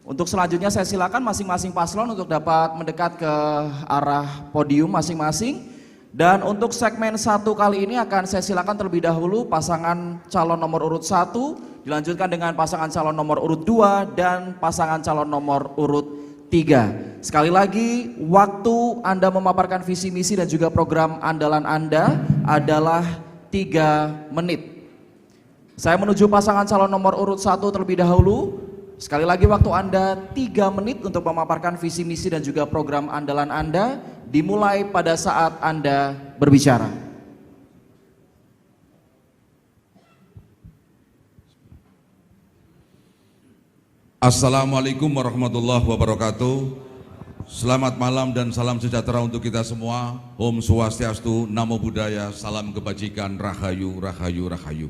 Untuk selanjutnya saya silakan masing-masing paslon untuk dapat mendekat ke arah podium masing-masing. Dan untuk segmen 1 kali ini akan saya silakan terlebih dahulu pasangan calon nomor urut 1, dilanjutkan dengan pasangan calon nomor urut 2 dan pasangan calon nomor urut 3. Sekali lagi, waktu Anda memaparkan visi misi dan juga program andalan Anda adalah 3 menit. Saya menuju pasangan calon nomor urut 1 terlebih dahulu. Sekali lagi waktu Anda 3 menit untuk memaparkan visi misi dan juga program andalan Anda, dimulai pada saat Anda berbicara. Assalamualaikum warahmatullahi wabarakatuh. Selamat malam dan salam sejahtera untuk kita semua. Om Swastiastu, Namo Buddhaya, salam kebajikan, rahayu, rahayu, rahayu.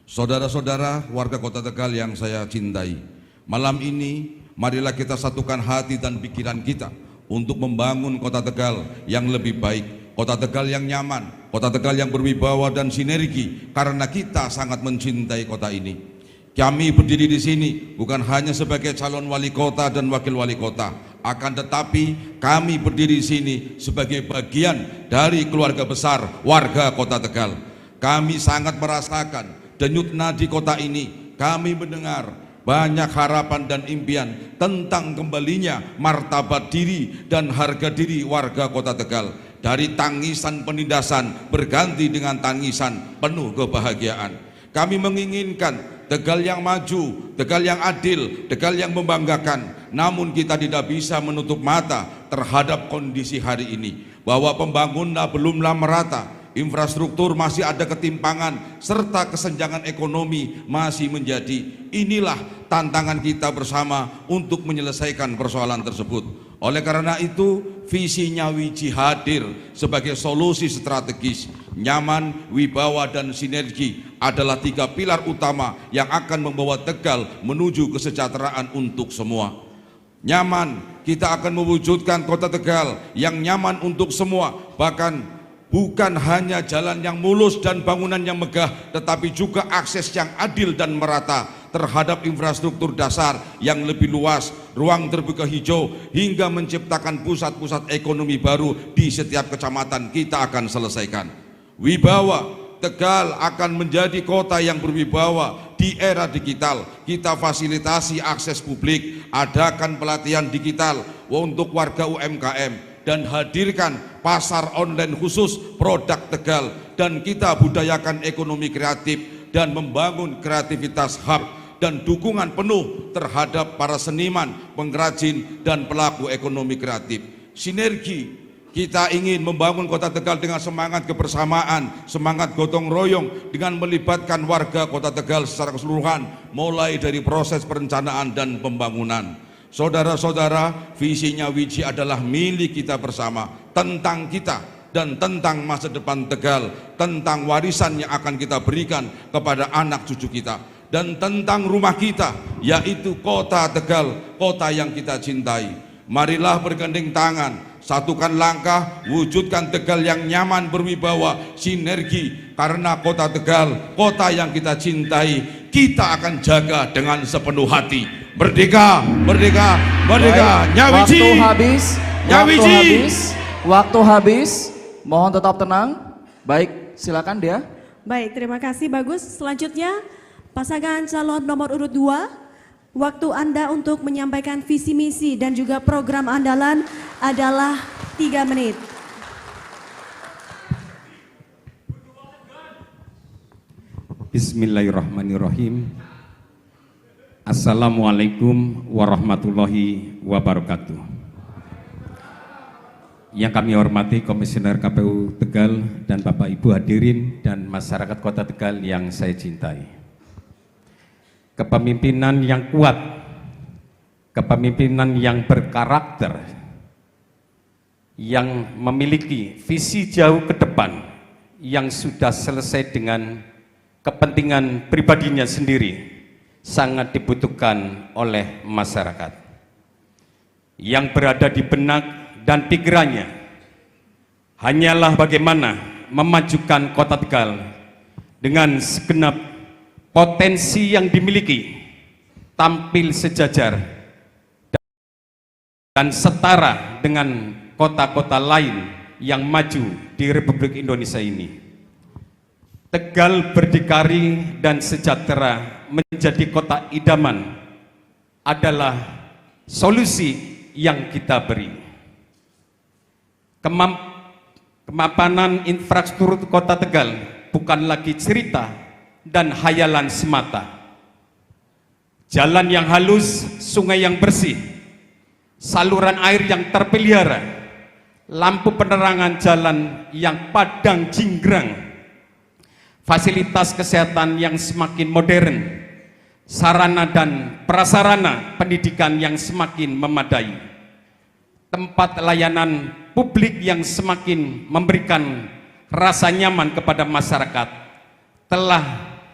Saudara-saudara warga Kota Tegal yang saya cintai, malam ini marilah kita satukan hati dan pikiran kita untuk membangun Kota Tegal yang lebih baik, Kota Tegal yang nyaman, Kota Tegal yang berwibawa dan sinergi, karena kita sangat mencintai kota ini. Kami berdiri di sini bukan hanya sebagai calon wali kota dan wakil wali kota, akan tetapi kami berdiri di sini sebagai bagian dari keluarga besar warga Kota Tegal. Kami sangat merasakan denyut nadi kota ini. Kami mendengar banyak harapan dan impian tentang kembalinya martabat diri dan harga diri warga Kota Tegal. Dari tangisan penindasan berganti dengan tangisan penuh kebahagiaan. Kami menginginkan Tegal yang maju, Tegal yang adil, Tegal yang membanggakan. Namun kita tidak bisa menutup mata terhadap kondisi hari ini, bahwa pembangunan belumlah merata, infrastruktur masih ada ketimpangan, serta kesenjangan ekonomi masih menjadi. Inilah tantangan kita bersama untuk menyelesaikan persoalan tersebut. Oleh karena itu, visi Nyawiji hadir sebagai solusi strategis. Nyaman, wibawa, dan sinergi adalah 3 pilar utama yang akan membawa Tegal menuju kesejahteraan untuk semua. Nyaman, kita akan mewujudkan Kota Tegal yang nyaman untuk semua, bahkan bukan hanya jalan yang mulus dan bangunan yang megah, tetapi juga akses yang adil dan merata terhadap infrastruktur dasar yang lebih luas, ruang terbuka hijau, hingga menciptakan pusat-pusat ekonomi baru di setiap kecamatan. Kita akan selesaikan. Wibawa, Tegal akan menjadi kota yang berwibawa di era digital. Kita fasilitasi akses publik, adakan pelatihan digital untuk warga UMKM, dan hadirkan pasar online khusus produk Tegal, dan kita budayakan ekonomi kreatif dan membangun kreativitas hub dan dukungan penuh terhadap para seniman, pengrajin, dan pelaku ekonomi kreatif. Sinergi, kita ingin membangun Kota Tegal dengan semangat kebersamaan, semangat gotong royong, dengan melibatkan warga Kota Tegal secara keseluruhan, mulai dari proses perencanaan dan pembangunan. Saudara-saudara, visi Nyawiji adalah milik kita bersama, tentang kita dan tentang masa depan Tegal, tentang warisan yang akan kita berikan kepada anak cucu kita, dan tentang rumah kita, yaitu Kota Tegal, kota yang kita cintai. Marilah bergandeng tangan, satukan langkah, wujudkan Tegal yang nyaman, berwibawa, sinergi, karena Kota Tegal, kota yang kita cintai, kita akan jaga dengan sepenuh hati. Merdeka, merdeka, merdeka. Nyawiji. Waktu habis. Nyawiji. Waktu habis. Mohon tetap tenang. Baik, silakan dia. Baik, terima kasih, bagus. Selanjutnya pasangan calon nomor urut 2. Waktu Anda untuk menyampaikan visi misi dan juga program andalan adalah 3 menit. Bismillahirrahmanirrahim. Assalamualaikum warahmatullahi wabarakatuh. Yang kami hormati Komisioner KPU Tegal dan Bapak Ibu hadirin dan masyarakat Kota Tegal yang saya cintai. Kepemimpinan yang kuat, kepemimpinan yang berkarakter, yang memiliki visi jauh ke depan, yang sudah selesai dengan kepentingan pribadinya sendiri, sangat dibutuhkan oleh masyarakat. Yang berada di benak dan pikirannya hanyalah bagaimana memajukan Kota Tegal dengan segenap potensi yang dimiliki, tampil sejajar dan setara dengan kota-kota lain yang maju di Republik Indonesia ini. Tegal berdikari dan sejahtera menjadi kota idaman adalah solusi yang kita beri. Kemapanan infrastruktur kota Tegal bukan lagi cerita dan hayalan semata. Jalan yang halus, sungai yang bersih, saluran air yang terpelihara, lampu penerangan jalan yang padang jinggrang, fasilitas kesehatan yang semakin modern, sarana dan prasarana pendidikan yang semakin memadai, tempat layanan publik yang semakin memberikan rasa nyaman kepada masyarakat telah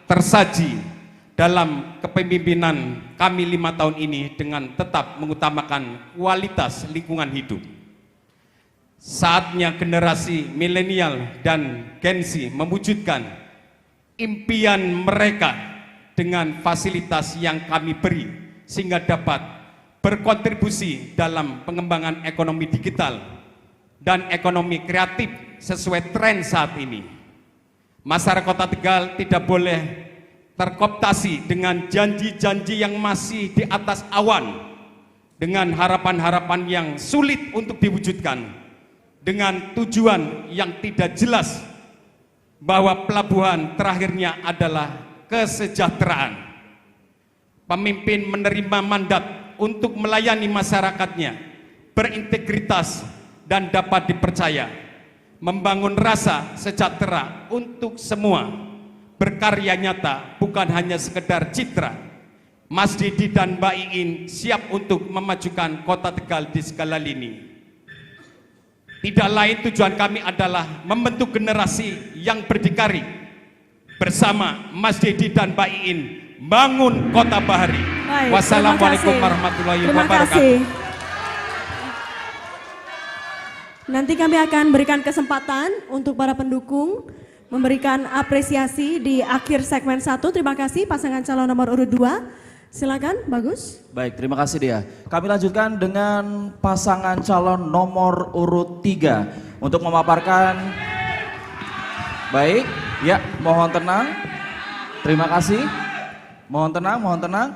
tersaji dalam kepemimpinan kami 5 tahun ini dengan tetap mengutamakan kualitas lingkungan hidup. Saatnya generasi milenial dan Gen Z mewujudkan impian mereka dengan fasilitas yang kami beri sehingga dapat berkontribusi dalam pengembangan ekonomi digital dan ekonomi kreatif sesuai tren saat ini. Masyarakat Kota Tegal tidak boleh terkooptasi dengan janji-janji yang masih di atas awan, dengan harapan-harapan yang sulit untuk diwujudkan, dengan tujuan yang tidak jelas bahwa pelabuhan terakhirnya adalah kesejahteraan. Pemimpin menerima mandat untuk melayani masyarakatnya, berintegritas dan dapat dipercaya, membangun rasa sejahtera untuk semua, berkarya nyata bukan hanya sekedar citra. Mas Didi dan Mbak Iin siap untuk memajukan Kota Tegal di segala lini. Tidak lain tujuan kami adalah membentuk generasi yang berdikari bersama Mas Didi dan Mbak Iin bangun Kota Bahari. Baik, Wassalamualaikum warahmatullahi terima wabarakatuh. kasih. Nanti kami akan berikan kesempatan untuk para pendukung memberikan apresiasi di akhir segmen 1. Terima kasih pasangan calon nomor urut 2. Silakan, Bagus. Baik, terima kasih Dia. Kami lanjutkan dengan pasangan calon nomor urut 3 untuk memaparkan. Baik, ya, mohon tenang. Terima kasih. Mohon tenang, mohon tenang.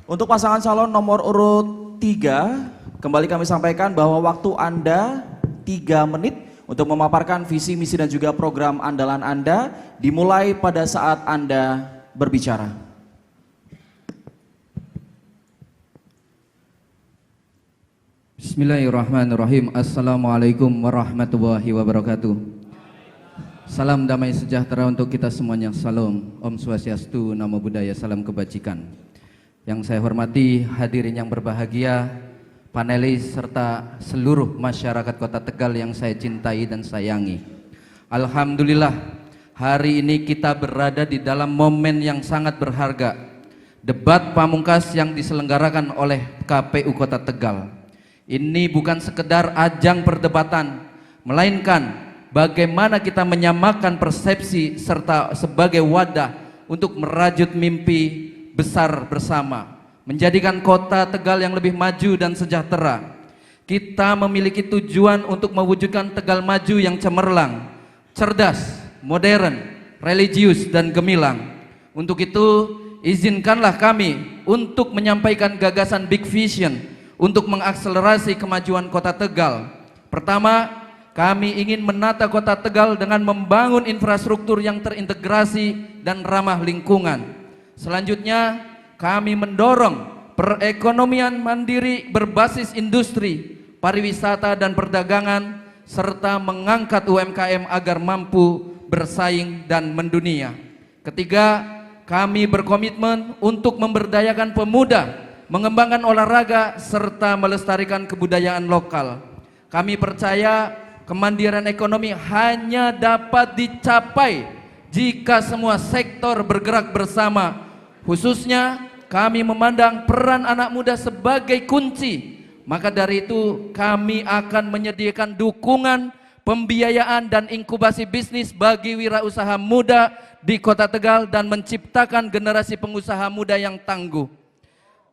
Untuk pasangan calon nomor urut 3, kembali kami sampaikan bahwa waktu Anda 3 menit untuk memaparkan visi, misi dan juga program andalan Anda dimulai pada saat Anda berbicara. Bismillahirrahmanirrahim. Assalamualaikum warahmatullahi wabarakatuh. Salam damai sejahtera untuk kita semuanya. Salam, Om Swastiastu, Namo Buddhaya, salam kebajikan. Yang saya hormati hadirin yang berbahagia, panelis serta seluruh masyarakat Kota Tegal yang saya cintai dan sayangi. Alhamdulillah, hari ini kita berada di dalam momen yang sangat berharga. Debat pamungkas yang diselenggarakan oleh KPU Kota Tegal. Ini bukan sekedar ajang perdebatan, melainkan bagaimana kita menyamakan persepsi serta sebagai wadah untuk merajut mimpi besar bersama, menjadikan Kota Tegal yang lebih maju dan sejahtera. Kita memiliki tujuan untuk mewujudkan Tegal maju yang cemerlang, cerdas, modern, religius dan gemilang. Untuk itu, izinkanlah kami untuk menyampaikan gagasan Big Vision untuk mengakselerasi kemajuan Kota Tegal. Pertama, kami ingin menata Kota Tegal dengan membangun infrastruktur yang terintegrasi dan ramah lingkungan. Selanjutnya, kami mendorong perekonomian mandiri berbasis industri, pariwisata dan perdagangan, serta mengangkat UMKM agar mampu bersaing dan mendunia. Ketiga, kami berkomitmen untuk memberdayakan pemuda, mengembangkan olahraga, serta melestarikan kebudayaan lokal. Kami percaya kemandirian ekonomi hanya dapat dicapai jika semua sektor bergerak bersama. Khususnya kami memandang peran anak muda sebagai kunci. Maka dari itu kami akan menyediakan dukungan, pembiayaan dan inkubasi bisnis bagi wirausaha muda di Kota Tegal dan menciptakan generasi pengusaha muda yang tangguh.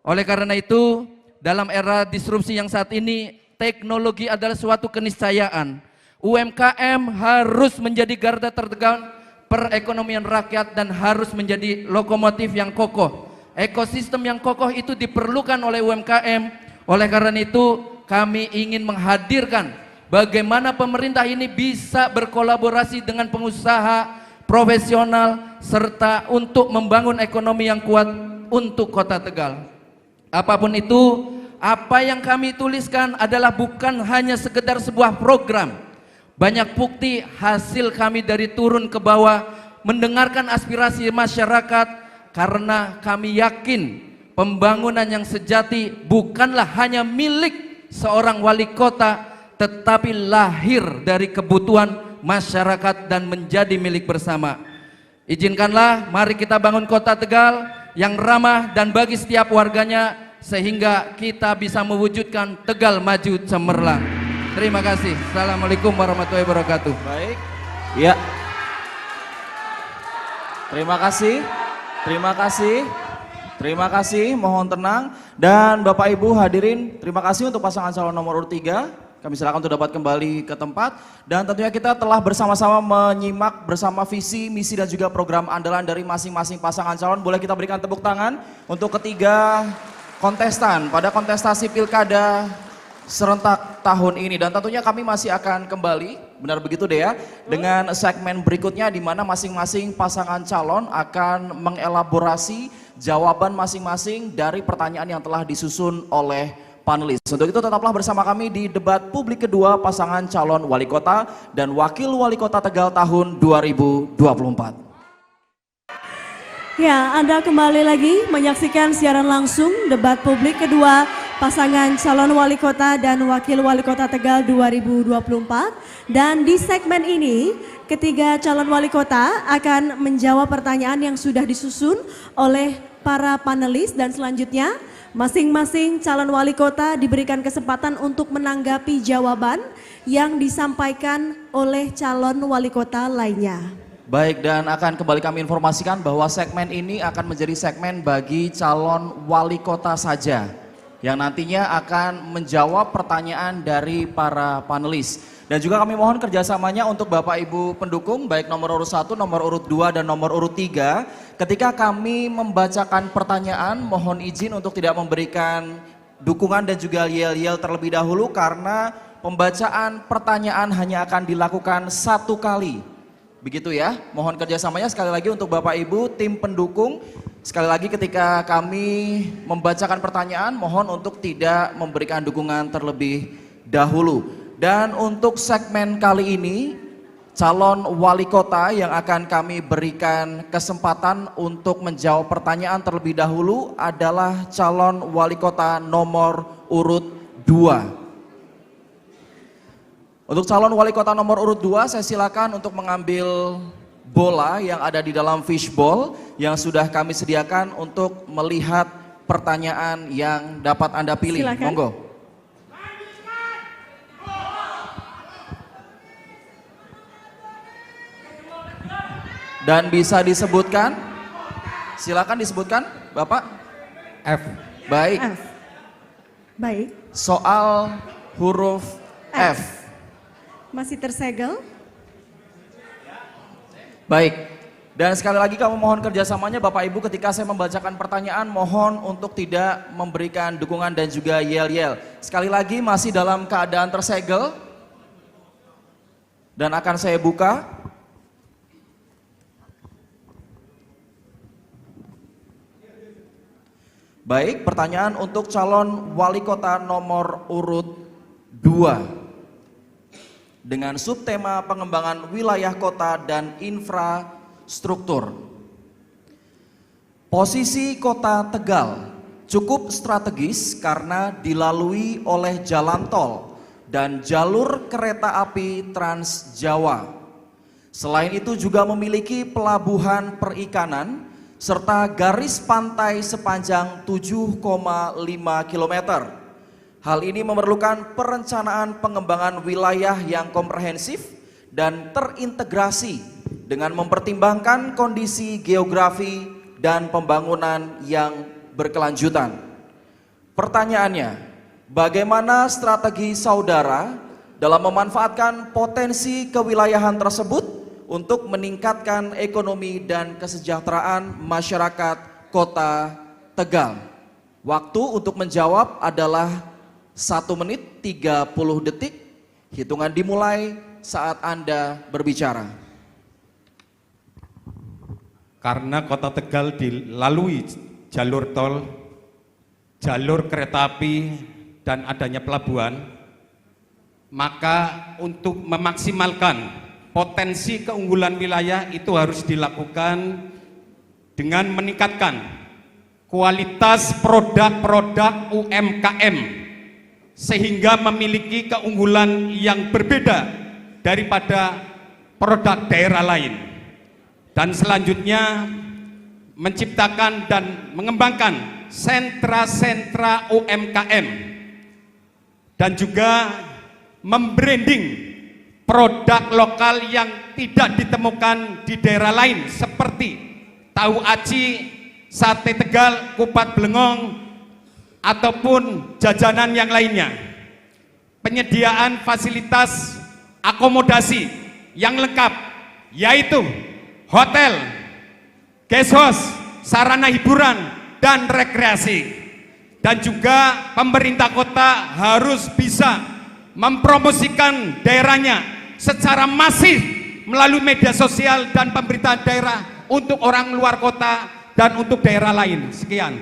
Oleh karena itu, dalam era disrupsi yang saat ini, teknologi adalah suatu keniscayaan. UMKM harus menjadi garda terdepan perekonomian rakyat dan harus menjadi lokomotif yang kokoh. Ekosistem yang kokoh itu diperlukan oleh UMKM. Oleh karena itu, kami ingin menghadirkan bagaimana pemerintah ini bisa berkolaborasi dengan pengusaha profesional serta untuk membangun ekonomi yang kuat untuk Kota Tegal. Apapun itu, apa yang kami tuliskan adalah bukan hanya sekedar sebuah program. Banyak bukti hasil kami dari turun ke bawah, mendengarkan aspirasi masyarakat, karena kami yakin pembangunan yang sejati bukanlah hanya milik seorang wali kota, tetapi lahir dari kebutuhan masyarakat dan menjadi milik bersama. Izinkanlah mari kita bangun Kota Tegal yang ramah dan bagi setiap warganya, sehingga kita bisa mewujudkan Tegal maju cemerlang. Terima kasih. Assalamualaikum warahmatullahi wabarakatuh. Baik. Ya. Terima kasih. Terima kasih. Terima kasih, mohon tenang. Dan Bapak Ibu hadirin, terima kasih untuk pasangan calon nomor urut 3. Kami silakan untuk dapat kembali ke tempat. Dan tentunya kita telah bersama-sama menyimak bersama visi, misi dan juga program andalan dari masing-masing pasangan calon. Boleh kita berikan tepuk tangan untuk ketiga kontestan pada kontestasi Pilkada serentak tahun ini. Dan tentunya kami masih akan kembali, benar begitu deh ya, dengan segmen berikutnya di mana masing-masing pasangan calon akan mengelaborasi jawaban masing-masing dari pertanyaan yang telah disusun oleh panelis. Untuk itu tetaplah bersama kami di debat publik kedua pasangan calon wali kota dan wakil wali kota Tegal tahun 2024. Ya, Anda kembali lagi menyaksikan siaran langsung debat publik kedua pasangan calon wali kota dan wakil wali kota Tegal 2024. Dan di segmen ini, ketiga calon wali kota akan menjawab pertanyaan yang sudah disusun oleh para panelis dan selanjutnya masing-masing calon wali kota diberikan kesempatan untuk menanggapi jawaban yang disampaikan oleh calon wali kota lainnya. Baik, dan akan kembali kami informasikan bahwa segmen ini akan menjadi segmen bagi calon wali kota saja yang nantinya akan menjawab pertanyaan dari para panelis. Dan juga kami mohon kerjasamanya untuk Bapak Ibu pendukung baik nomor urut 1, nomor urut 2, dan nomor urut 3. Ketika kami membacakan pertanyaan, mohon izin untuk tidak memberikan dukungan dan juga yel-yel terlebih dahulu karena pembacaan pertanyaan hanya akan dilakukan satu kali. Begitu ya, mohon kerjasamanya sekali lagi untuk Bapak Ibu tim pendukung. Sekali lagi ketika kami membacakan pertanyaan, mohon untuk tidak memberikan dukungan terlebih dahulu. Dan untuk segmen kali ini, calon wali kota yang akan kami berikan kesempatan untuk menjawab pertanyaan terlebih dahulu adalah calon wali kota nomor urut 2. Untuk calon wali kota nomor urut 2, saya silakan untuk mengambil bola yang ada di dalam fishbowl yang sudah kami sediakan untuk melihat pertanyaan yang dapat Anda pilih. Silakan. Monggo. Dan bisa disebutkan, silakan disebutkan Bapak. F. Baik, F. Baik, soal huruf F. masih tersegel. Baik, dan sekali lagi kami mohon kerjasamanya Bapak Ibu ketika saya membacakan pertanyaan, mohon untuk tidak memberikan dukungan dan juga yel-yel. Sekali lagi masih dalam keadaan tersegel dan akan saya buka. Baik, pertanyaan untuk calon wali kota nomor urut 2. Dengan subtema pengembangan wilayah kota dan infrastruktur. Posisi kota Tegal cukup strategis karena dilalui oleh jalan tol dan jalur kereta api Trans Jawa. Selain itu juga memiliki pelabuhan perikanan serta garis pantai sepanjang 7,5 km. Hal ini memerlukan perencanaan pengembangan wilayah yang komprehensif dan terintegrasi dengan mempertimbangkan kondisi geografi dan pembangunan yang berkelanjutan. Pertanyaannya, bagaimana strategi saudara dalam memanfaatkan potensi kewilayahan tersebut untuk meningkatkan ekonomi dan kesejahteraan masyarakat Kota Tegal? Waktu untuk menjawab adalah 1 menit 30 detik. Hitungan dimulai saat Anda berbicara. Karena Kota Tegal dilalui jalur tol, jalur kereta api, dan adanya pelabuhan, maka untuk memaksimalkan potensi keunggulan wilayah itu harus dilakukan dengan meningkatkan kualitas produk-produk UMKM sehingga memiliki keunggulan yang berbeda daripada produk daerah lain. Dan selanjutnya menciptakan dan mengembangkan sentra-sentra UMKM dan juga membranding produk lokal yang tidak ditemukan di daerah lain seperti tahu aci, sate Tegal, kupat Blengong, ataupun jajanan yang lainnya. Penyediaan fasilitas akomodasi yang lengkap, yaitu hotel, guest house, sarana hiburan dan rekreasi. Dan juga pemerintah kota harus bisa mempromosikan daerahnya secara masif melalui media sosial dan pemberitaan daerah untuk orang luar kota dan untuk daerah lain. Sekian.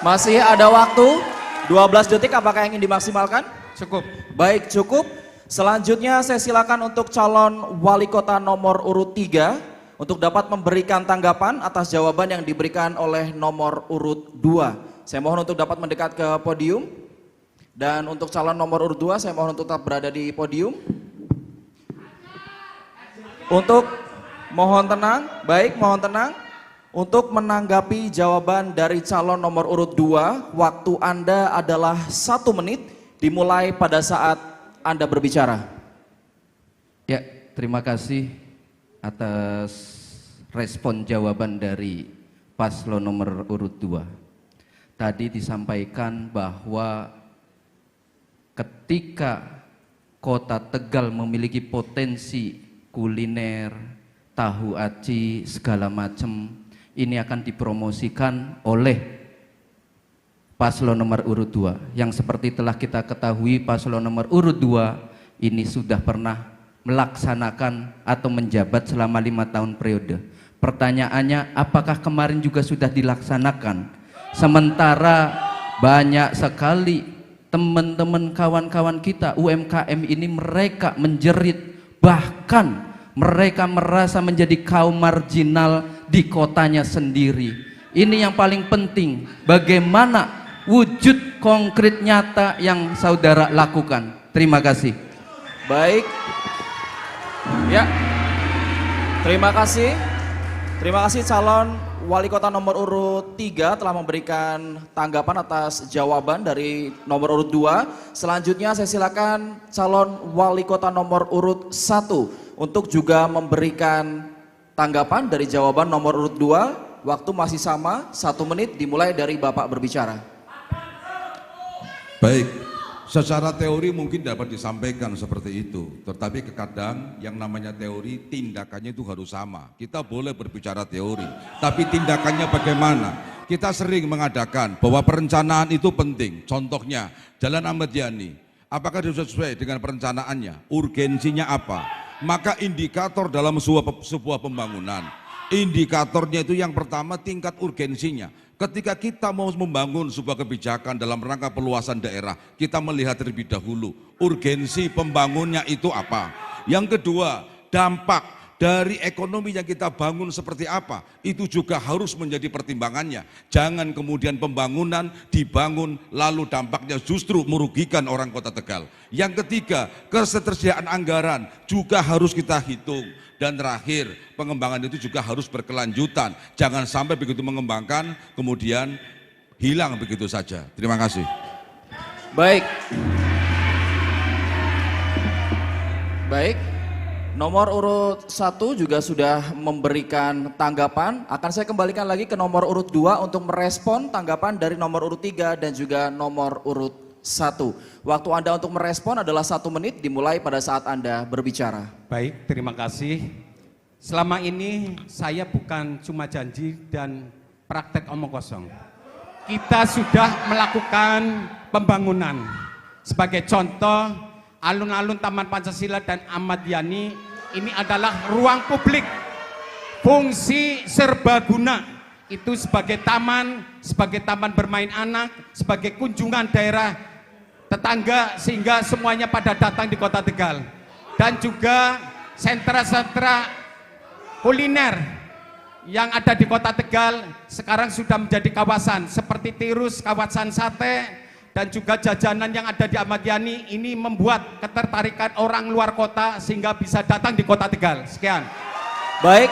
Masih ada waktu 12 detik, apakah ingin dimaksimalkan? Cukup. Baik, cukup. Selanjutnya saya silakan untuk calon wali kota nomor urut 3 untuk dapat memberikan tanggapan atas jawaban yang diberikan oleh nomor urut 2. Saya mohon untuk dapat mendekat ke podium. Dan untuk calon nomor urut 2 saya mohon untuk tetap berada di podium. Untuk mohon tenang, baik, mohon tenang. Untuk menanggapi jawaban dari calon nomor urut 2, waktu Anda adalah 1 menit dimulai pada saat Anda berbicara. Ya, terima kasih atas respon jawaban dari paslon nomor urut 2. Tadi disampaikan bahwa ketika Kota Tegal memiliki potensi kuliner, tahu aci, segala macam, ini akan dipromosikan oleh paslon nomor urut 2. Yang seperti telah kita ketahui, paslon nomor urut 2 ini sudah pernah melaksanakan atau menjabat selama 5 tahun periode. Pertanyaannya, apakah kemarin juga sudah dilaksanakan? Sementara banyak sekali teman-teman kawan-kawan kita UMKM ini mereka menjerit, bahkan mereka merasa menjadi kaum marginal di kotanya sendiri. Ini yang paling penting, bagaimana wujud konkret nyata yang saudara lakukan. Terima kasih. Baik. Ya. Terima kasih. Terima kasih calon wali kota nomor urut 3 telah memberikan tanggapan atas jawaban dari nomor urut 2. Selanjutnya saya silakan calon wali kota nomor urut 1 untuk juga memberikan tanggapan dari jawaban nomor urut 2. Waktu masih sama, 1 menit dimulai dari Bapak berbicara. Baik, secara teori mungkin dapat disampaikan seperti itu, tetapi kadang yang namanya teori tindakannya itu harus sama. Kita boleh berbicara teori, tapi tindakannya bagaimana? Kita sering mengadakan bahwa perencanaan itu penting. Contohnya Jalan Ahmad Yani, apakah sesuai dengan perencanaannya? Urgensinya apa? Maka indikator dalam sebuah pembangunan, indikatornya itu yang pertama tingkat urgensinya. Ketika kita mau membangun sebuah kebijakan dalam rangka perluasan daerah, kita melihat terlebih dahulu urgensi pembangunnya itu apa. Yang kedua, dampak dari ekonomi yang kita bangun seperti apa, itu juga harus menjadi pertimbangannya. Jangan kemudian pembangunan dibangun lalu dampaknya justru merugikan orang Kota Tegal. Yang ketiga, ketersediaan anggaran juga harus kita hitung. Dan terakhir, pengembangan itu juga harus berkelanjutan. Jangan sampai begitu mengembangkan kemudian hilang begitu saja. Terima kasih. Baik. Baik. nomor urut 1 juga sudah memberikan tanggapan. Akan saya kembalikan lagi ke nomor urut 2 untuk merespon tanggapan dari nomor urut 3 dan juga nomor urut 1. Waktu Anda untuk merespon adalah 1 menit dimulai pada saat Anda berbicara. Baik, terima kasih. Selama ini saya bukan cuma janji dan praktek omong kosong. Kita sudah melakukan pembangunan. Sebagai contoh, alun-alun Taman Pancasila dan Ahmad Yani ini adalah ruang publik, fungsi serbaguna. Itu sebagai taman bermain anak, sebagai kunjungan daerah tetangga sehingga semuanya pada datang di Kota Tegal. Dan juga sentra-sentra kuliner yang ada di Kota Tegal sekarang sudah menjadi kawasan seperti Tirus, kawasan sate, dan juga jajanan yang ada di Ahmad Yani ini membuat ketertarikan orang luar kota sehingga bisa datang di Kota Tegal. Sekian. Baik,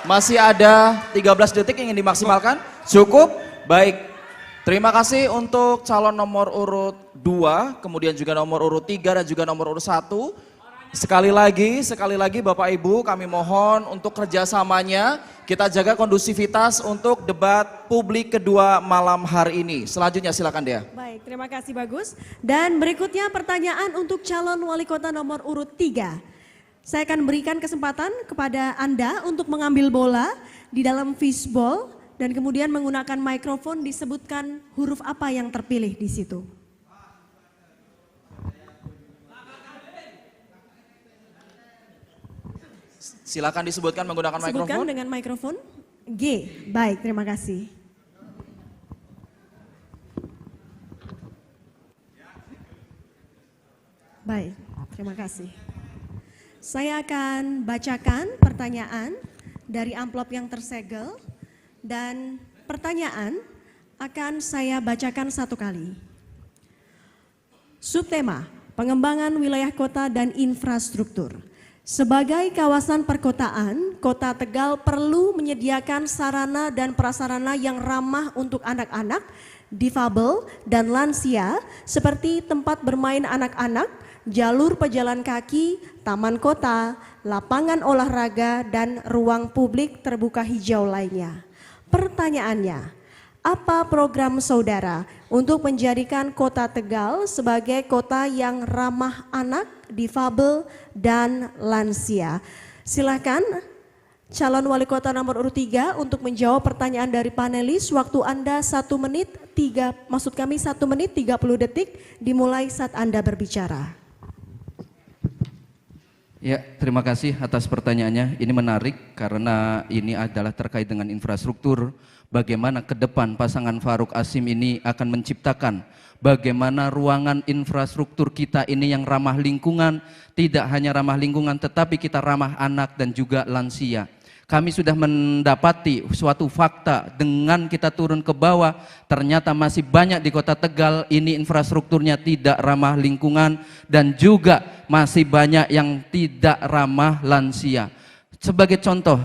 masih ada 13 detik ingin dimaksimalkan. Cukup? Baik. Terima kasih untuk calon nomor urut 2, kemudian juga nomor urut 3 dan juga nomor urut 1. Sekali lagi Bapak Ibu kami mohon untuk kerjasamanya, kita jaga kondusivitas untuk debat publik kedua malam hari ini. Selanjutnya silakan Dea. Baik, terima kasih Bagus. Dan berikutnya pertanyaan untuk calon wali kota nomor urut 3. Saya akan berikan kesempatan kepada Anda untuk mengambil bola di dalam fishball dan kemudian menggunakan mikrofon disebutkan huruf apa yang terpilih di situ. Silakan disebutkan menggunakan mikrofon. Sebutkan dengan mikrofon. G. Baik, terima kasih. Baik, terima kasih. Saya akan bacakan pertanyaan dari amplop yang tersegel dan pertanyaan akan saya bacakan 1 kali. Subtema, pengembangan wilayah kota dan infrastruktur. Sebagai kawasan perkotaan, Kota Tegal perlu menyediakan sarana dan prasarana yang ramah untuk anak-anak, difabel, dan lansia seperti tempat bermain anak-anak, jalur pejalan kaki, taman kota, lapangan olahraga, dan ruang publik terbuka hijau lainnya. Pertanyaannya, apa program saudara untuk menjadikan Kota Tegal sebagai kota yang ramah anak, difabel, dan lansia? Silakan calon wali kota nomor urut 3 untuk menjawab pertanyaan dari panelis. Waktu Anda 1 menit 1 menit 30 detik dimulai saat Anda berbicara. Ya, terima kasih atas pertanyaannya. Ini menarik karena ini adalah terkait dengan infrastruktur. Bagaimana ke depan pasangan Farouk Asim ini akan menciptakan bagaimana ruangan infrastruktur kita ini yang ramah lingkungan, tidak hanya ramah lingkungan tetapi kita ramah anak dan juga lansia. Kami sudah mendapati suatu fakta dengan kita turun ke bawah, ternyata masih banyak di Kota Tegal ini infrastrukturnya tidak ramah lingkungan dan juga masih banyak yang tidak ramah lansia. Sebagai contoh,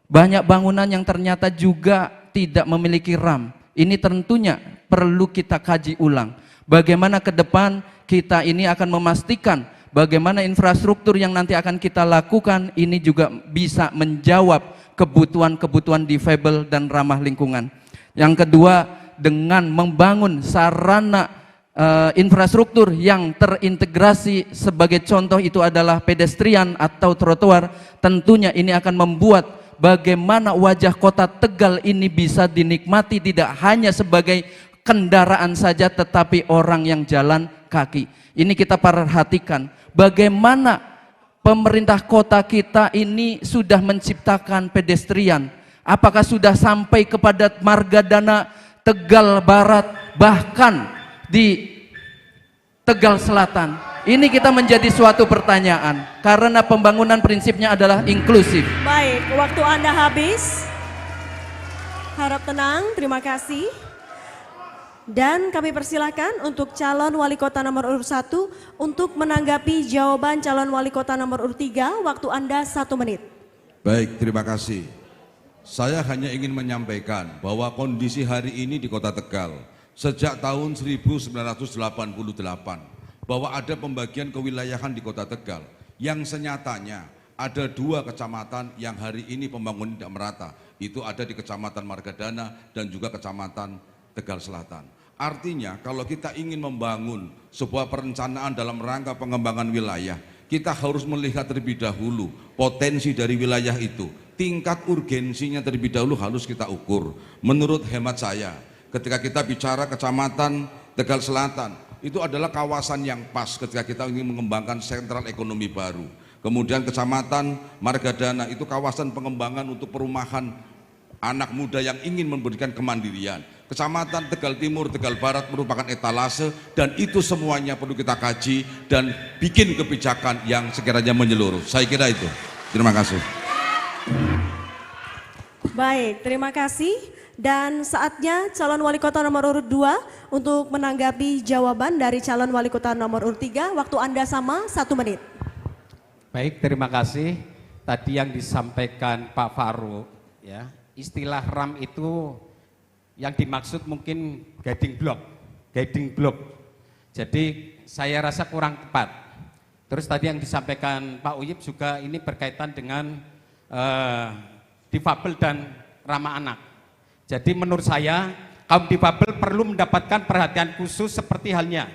banyak bangunan yang ternyata juga tidak memiliki RAM. Ini tentunya perlu kita kaji ulang. Bagaimana ke depan kita ini akan memastikan bagaimana infrastruktur yang nanti akan kita lakukan ini juga bisa menjawab kebutuhan-kebutuhan difabel dan ramah lingkungan. Yang kedua, dengan membangun sarana infrastruktur yang terintegrasi, sebagai contoh itu adalah pedestrian atau trotoar, tentunya ini akan membuat bagaimana wajah Kota Tegal ini bisa dinikmati tidak hanya sebagai kendaraan saja tetapi orang yang jalan kaki. Ini kita perhatikan bagaimana pemerintah kota kita ini sudah menciptakan pedestrian. Apakah sudah sampai kepada Margadana Tegal Barat bahkan di Tegal Selatan? Ini kita menjadi suatu pertanyaan karena pembangunan prinsipnya adalah inklusif. Baik, waktu Anda habis. Harap tenang, terima kasih. Dan kami persilakan untuk calon wali kota nomor urut 1 untuk menanggapi jawaban calon wali kota nomor urut 3. Waktu Anda 1 menit. Baik, terima kasih. Saya hanya ingin menyampaikan bahwa kondisi hari ini di Kota Tegal sejak tahun 1988 bahwa ada pembagian kewilayahan di Kota Tegal Yang senyatanya ada 2 kecamatan yang hari ini pembangunan tidak merata. Itu ada di Kecamatan Margadana dan juga Kecamatan Tegal Selatan. Artinya kalau kita ingin membangun sebuah perencanaan dalam rangka pengembangan wilayah, kita harus melihat terlebih dahulu potensi dari wilayah itu. Tingkat urgensinya terlebih dahulu harus kita ukur. Menurut hemat saya, ketika kita bicara Kecamatan Tegal Selatan, itu adalah kawasan yang pas ketika kita ingin mengembangkan sentral ekonomi baru. Kemudian Kecamatan Margadana itu kawasan pengembangan untuk perumahan anak muda yang ingin memberikan kemandirian. Kecamatan Tegal Timur, Tegal Barat merupakan etalase, dan itu semuanya perlu kita kaji dan bikin kebijakan yang sekiranya menyeluruh. Saya kira itu. Terima kasih. Baik, terima kasih. Dan saatnya calon wali kota nomor urut 2 untuk menanggapi jawaban dari calon wali kota nomor urut 3. Waktu Anda sama 1 menit. Baik, terima kasih. Tadi yang disampaikan Pak Farouk, ya, istilah RAM itu yang dimaksud mungkin guiding block. Jadi saya rasa kurang tepat. Terus tadi yang disampaikan Pak Uyip juga ini berkaitan dengan difabel dan ramah anak. Jadi menurut saya kaum difabel perlu mendapatkan perhatian khusus seperti halnya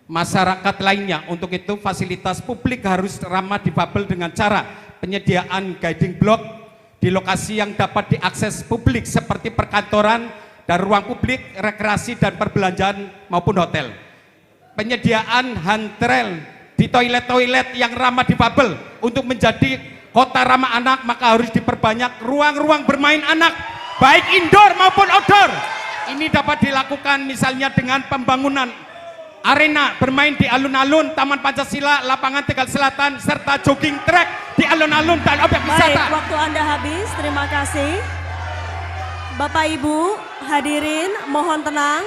masyarakat lainnya. Untuk itu fasilitas publik harus ramah difabel dengan cara penyediaan guiding block di lokasi yang dapat diakses publik seperti perkantoran dan ruang publik, rekreasi dan perbelanjaan maupun hotel. Penyediaan handrail di toilet-toilet yang ramah difabel. Untuk menjadi kota ramah anak maka harus diperbanyak ruang-ruang bermain anak baik indoor maupun outdoor. Ini dapat dilakukan misalnya dengan pembangunan arena bermain di alun-alun, Taman Pancasila, lapangan Tegal Selatan, serta jogging track di alun-alun dan objek wisata. Baik, waktu Anda habis. Terima kasih. Bapak Ibu hadirin, mohon tenang.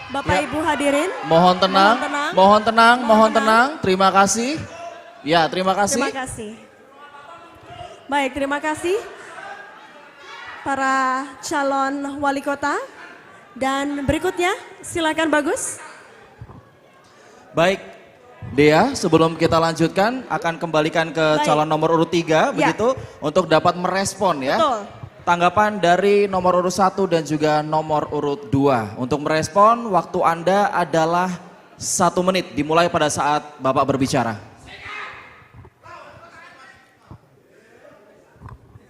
Bapak Ibu hadirin, Mohon tenang, mohon tenang, mohon tenang. Terima kasih. Ya, terima kasih. terima kasih. Baik, terima kasih para calon wali kota. Dan berikutnya silakan Bagus. Baik, Dea, sebelum kita lanjutkan akan kembalikan ke Baik. calon nomor urut 3 Ya. begitu untuk dapat merespon ya. Betul. Tanggapan dari nomor urut 1 dan juga nomor urut 2. Untuk merespon waktu Anda adalah 1 menit dimulai pada saat Bapak berbicara.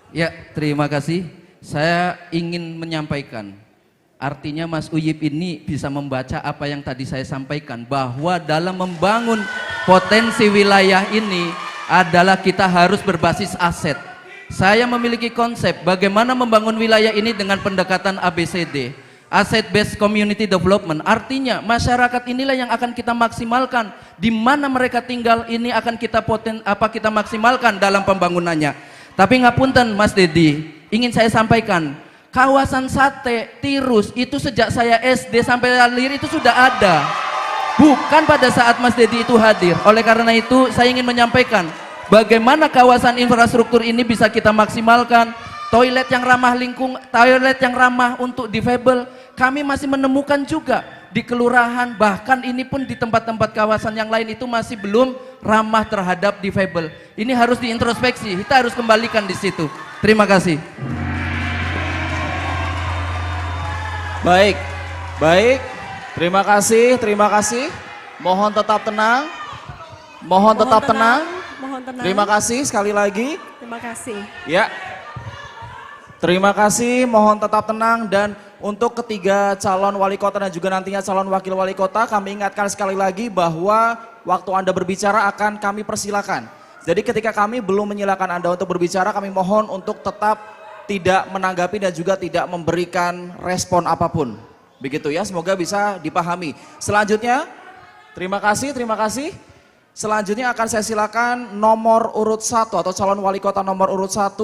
Ya, terima kasih. Saya ingin menyampaikan, artinya Mas Uyip ini bisa membaca apa yang tadi saya sampaikan, bahwa dalam membangun potensi wilayah ini adalah kita harus berbasis aset. Saya memiliki konsep bagaimana membangun wilayah ini dengan pendekatan ABCD, Asset Based Community Development. Artinya masyarakat inilah yang akan kita maksimalkan, di mana mereka tinggal ini akan kita kita maksimalkan dalam pembangunannya. Tapi ngapunten Mas Dedi, ingin saya sampaikan, kawasan sate, tirus itu sejak saya SD sampai lahir itu sudah ada. Bukan pada saat Mas Dedi itu hadir. Oleh karena itu saya ingin menyampaikan bagaimana kawasan infrastruktur ini bisa kita maksimalkan. Toilet yang ramah toilet yang ramah untuk difabel, kami masih menemukan juga di kelurahan, bahkan ini pun di tempat-tempat kawasan yang lain itu masih belum ramah terhadap difabel. Ini harus diintrospeksi, kita harus kembalikan di situ. Terima kasih. Baik, baik. Terima kasih, terima kasih. Mohon tetap tenang. Mohon tetap tenang. Mohon tenang. Terima kasih sekali lagi. Terima kasih. Ya. Terima kasih, mohon tetap tenang. Dan untuk ketiga calon wali kota dan juga nantinya calon wakil wali kota, kami ingatkan sekali lagi bahwa waktu Anda berbicara akan kami persilakan. Jadi ketika kami belum menyilakan Anda untuk berbicara, kami mohon untuk tetap tidak menanggapi dan juga tidak memberikan respon apapun. Begitu ya, semoga bisa dipahami. Selanjutnya, terima kasih, terima kasih. Selanjutnya akan saya silakan nomor urut 1 atau calon wali kota nomor urut 1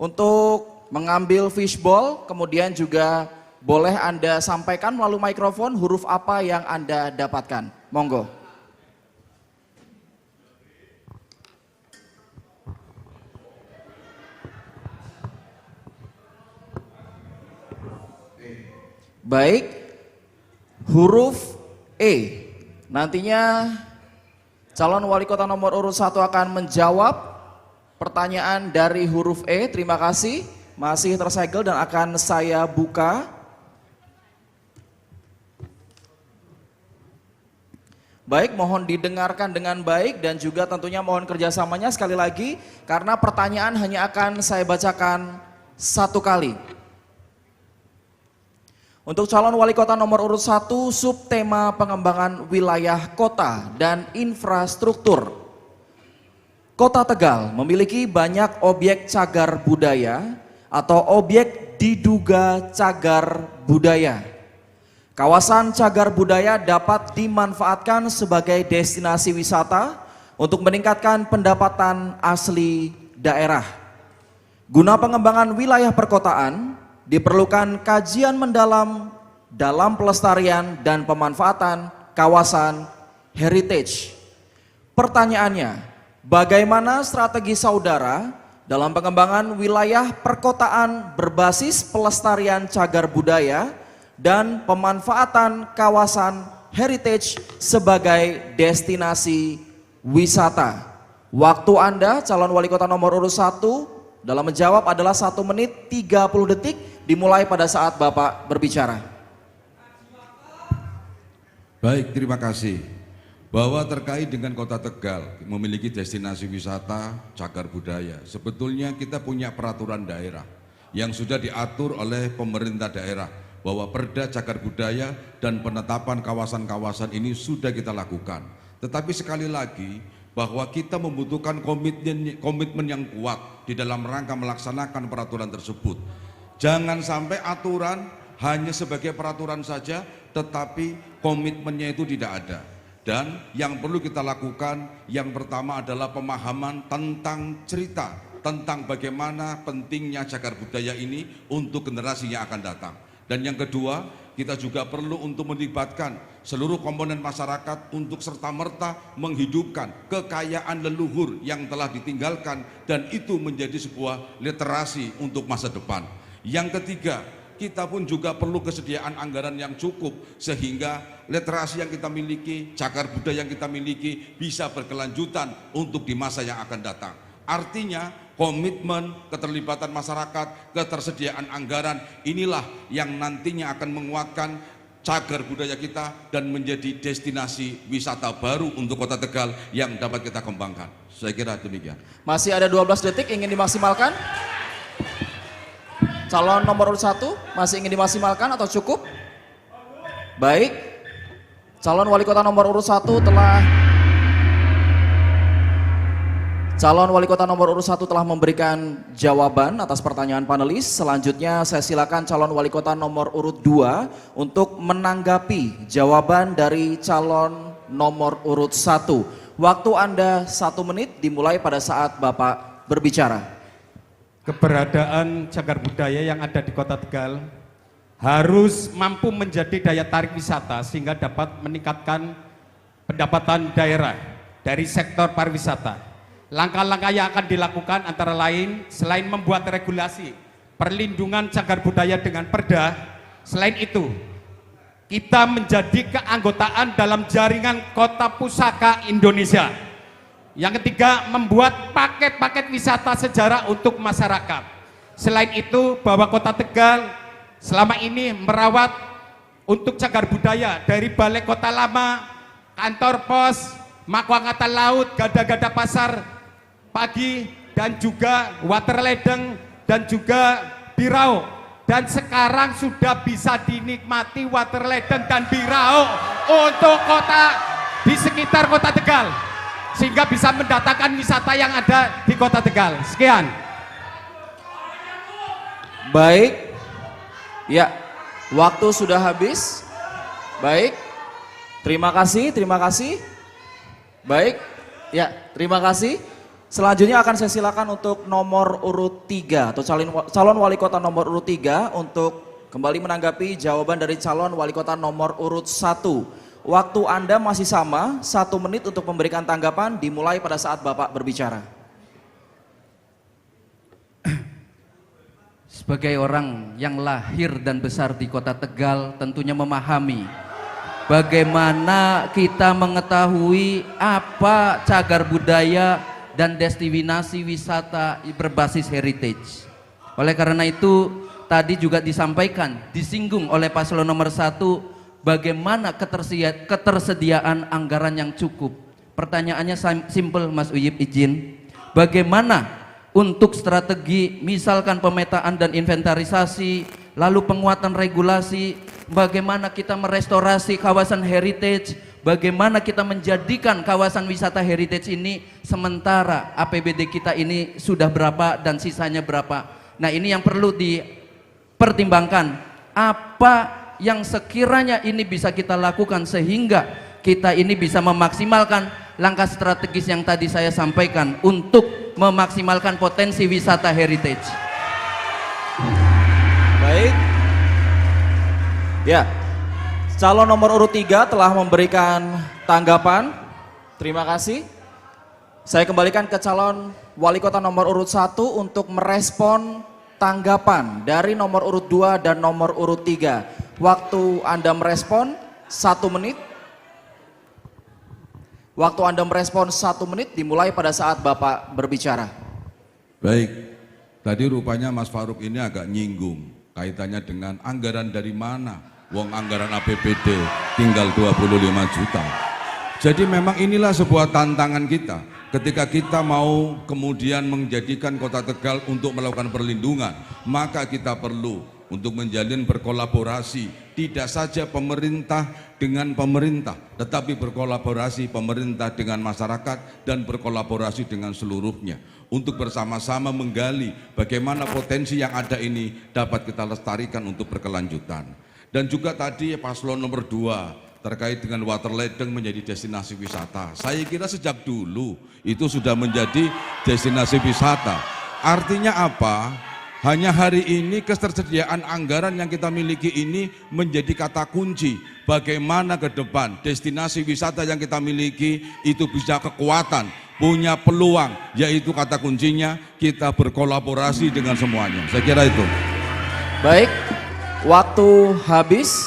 untuk mengambil fishball, kemudian juga boleh Anda sampaikan melalui mikrofon huruf apa yang Anda dapatkan. Monggo. Baik, huruf E. Nantinya Calon wali kota nomor urut 1 akan menjawab pertanyaan dari huruf E. Terima kasih. Masih tersegel dan akan saya buka. Baik, mohon didengarkan dengan baik dan juga tentunya mohon kerjasamanya sekali lagi karena pertanyaan hanya akan saya bacakan satu kali. Untuk calon wali kota nomor urut 1, subtema pengembangan wilayah kota dan infrastruktur. Kota Tegal memiliki banyak objek cagar budaya atau objek diduga cagar budaya. Kawasan cagar budaya dapat dimanfaatkan sebagai destinasi wisata untuk meningkatkan pendapatan asli daerah. Guna pengembangan wilayah perkotaan, diperlukan kajian mendalam dalam pelestarian dan pemanfaatan kawasan heritage. Pertanyaannya, bagaimana strategi saudara dalam pengembangan wilayah perkotaan berbasis pelestarian cagar budaya dan pemanfaatan kawasan heritage sebagai destinasi wisata? Waktu Anda calon wali kota nomor urut 1 dalam menjawab adalah 1 menit 30 detik dimulai pada saat Bapak berbicara. Baik, terima kasih. Bahwa terkait dengan Kota Tegal memiliki destinasi wisata cagar budaya, sebetulnya kita punya peraturan daerah yang sudah diatur oleh pemerintah daerah bahwa Perda Cagar Budaya dan penetapan kawasan-kawasan ini sudah kita lakukan. Tetapi sekali lagi bahwa kita membutuhkan komitmen yang kuat di dalam rangka melaksanakan peraturan tersebut. Jangan sampai aturan hanya sebagai peraturan saja tetapi komitmennya itu tidak ada. Dan yang perlu kita lakukan yang pertama adalah pemahaman tentang cerita, tentang bagaimana pentingnya cagar budaya ini untuk generasi yang akan datang. Dan yang kedua, kita juga perlu untuk melibatkan seluruh komponen masyarakat untuk serta-merta menghidupkan kekayaan leluhur yang telah ditinggalkan dan itu menjadi sebuah literasi untuk masa depan. Yang ketiga, kita pun juga perlu kesediaan anggaran yang cukup sehingga literasi yang kita miliki, cagar budaya yang kita miliki bisa berkelanjutan untuk di masa yang akan datang. Artinya komitmen, keterlibatan masyarakat, ketersediaan anggaran inilah yang nantinya akan menguatkan cagar budaya kita dan menjadi destinasi wisata baru untuk Kota Tegal yang dapat kita kembangkan. Saya kira demikian. Masih ada 12 detik ingin dimaksimalkan? Calon nomor urut 1 masih ingin dimaksimalkan atau cukup? Baik. Calon wali kota nomor urut 1 telah memberikan jawaban atas pertanyaan panelis. Selanjutnya saya silakan calon wali kota nomor urut 2 untuk menanggapi jawaban dari calon nomor urut 1. Waktu Anda 1 menit dimulai pada saat Bapak berbicara. Keberadaan cagar budaya yang ada di Kota Tegal harus mampu menjadi daya tarik wisata sehingga dapat meningkatkan pendapatan daerah dari sektor pariwisata. Langkah-langkah yang akan dilakukan antara lain selain membuat regulasi perlindungan cagar budaya dengan perda, selain itu kita menjadi keanggotaan dalam jaringan Kota Pusaka Indonesia. Yang ketiga, membuat paket-paket wisata sejarah untuk masyarakat. Selain itu, bahwa Kota Tegal selama ini merawat untuk cagar budaya dari Balai Kota Lama, kantor pos, Mako Angkatan Laut, Gada-Gada Pasar Pagi, dan juga Waterledeng, dan juga Birau. Dan sekarang sudah bisa dinikmati Waterledeng dan Birau untuk kota di sekitar Kota Tegal, sehingga bisa mendatangkan wisata yang ada di Kota Tegal. Sekian. Baik. Ya, waktu sudah habis. Baik. Terima kasih. Baik. Ya, terima kasih. Selanjutnya akan saya silakan untuk nomor urut 3 atau calon wali kota nomor urut 3 untuk kembali menanggapi jawaban dari calon wali kota nomor urut 1. Waktu Anda masih sama, 1 menit untuk memberikan tanggapan dimulai pada saat Bapak berbicara. Sebagai orang yang lahir dan besar di Kota Tegal, tentunya memahami bagaimana kita mengetahui apa cagar budaya dan destinasi wisata berbasis heritage. Oleh karena itu tadi juga disampaikan, disinggung oleh paslon nomor 1, bagaimana ketersediaan anggaran yang cukup. Pertanyaannya simple Mas Uyip, izin. Bagaimana untuk strategi misalkan pemetaan dan inventarisasi, lalu penguatan regulasi, bagaimana kita merestorasi kawasan heritage, bagaimana kita menjadikan kawasan wisata heritage ini, sementara APBD kita ini sudah berapa dan sisanya berapa. Nah, ini yang perlu dipertimbangkan, apa yang sekiranya ini bisa kita lakukan sehingga kita ini bisa memaksimalkan langkah strategis yang tadi saya sampaikan untuk memaksimalkan potensi wisata heritage. Baik. Ya. Calon nomor urut 3 telah memberikan tanggapan. Terima kasih. Saya kembalikan ke calon wali kota nomor urut 1 untuk merespon tanggapan dari nomor urut 2 dan nomor urut 3. Waktu Anda merespon 1 menit. Waktu Anda merespon 1 menit dimulai pada saat Bapak berbicara. Baik, tadi rupanya Mas Faruk ini agak nyinggung kaitannya dengan anggaran dari mana. Wong anggaran APBD tinggal 25 juta. Jadi memang inilah sebuah tantangan kita. Ketika kita mau kemudian menjadikan Kota Tegal untuk melakukan perlindungan, maka kita perlu untuk menjalin berkolaborasi, tidak saja pemerintah dengan pemerintah, tetapi berkolaborasi pemerintah dengan masyarakat dan berkolaborasi dengan seluruhnya untuk bersama-sama menggali bagaimana potensi yang ada ini dapat kita lestarikan untuk berkelanjutan. Dan juga tadi paslon nomor 2 terkait dengan Water Ledeng menjadi destinasi wisata. Saya kira sejak dulu itu sudah menjadi destinasi wisata. Artinya apa? Hanya hari ini ketersediaan anggaran yang kita miliki ini menjadi kata kunci bagaimana ke depan destinasi wisata yang kita miliki itu bisa kekuatan, punya peluang, yaitu kata kuncinya kita berkolaborasi dengan semuanya. Saya kira itu. Baik, waktu habis.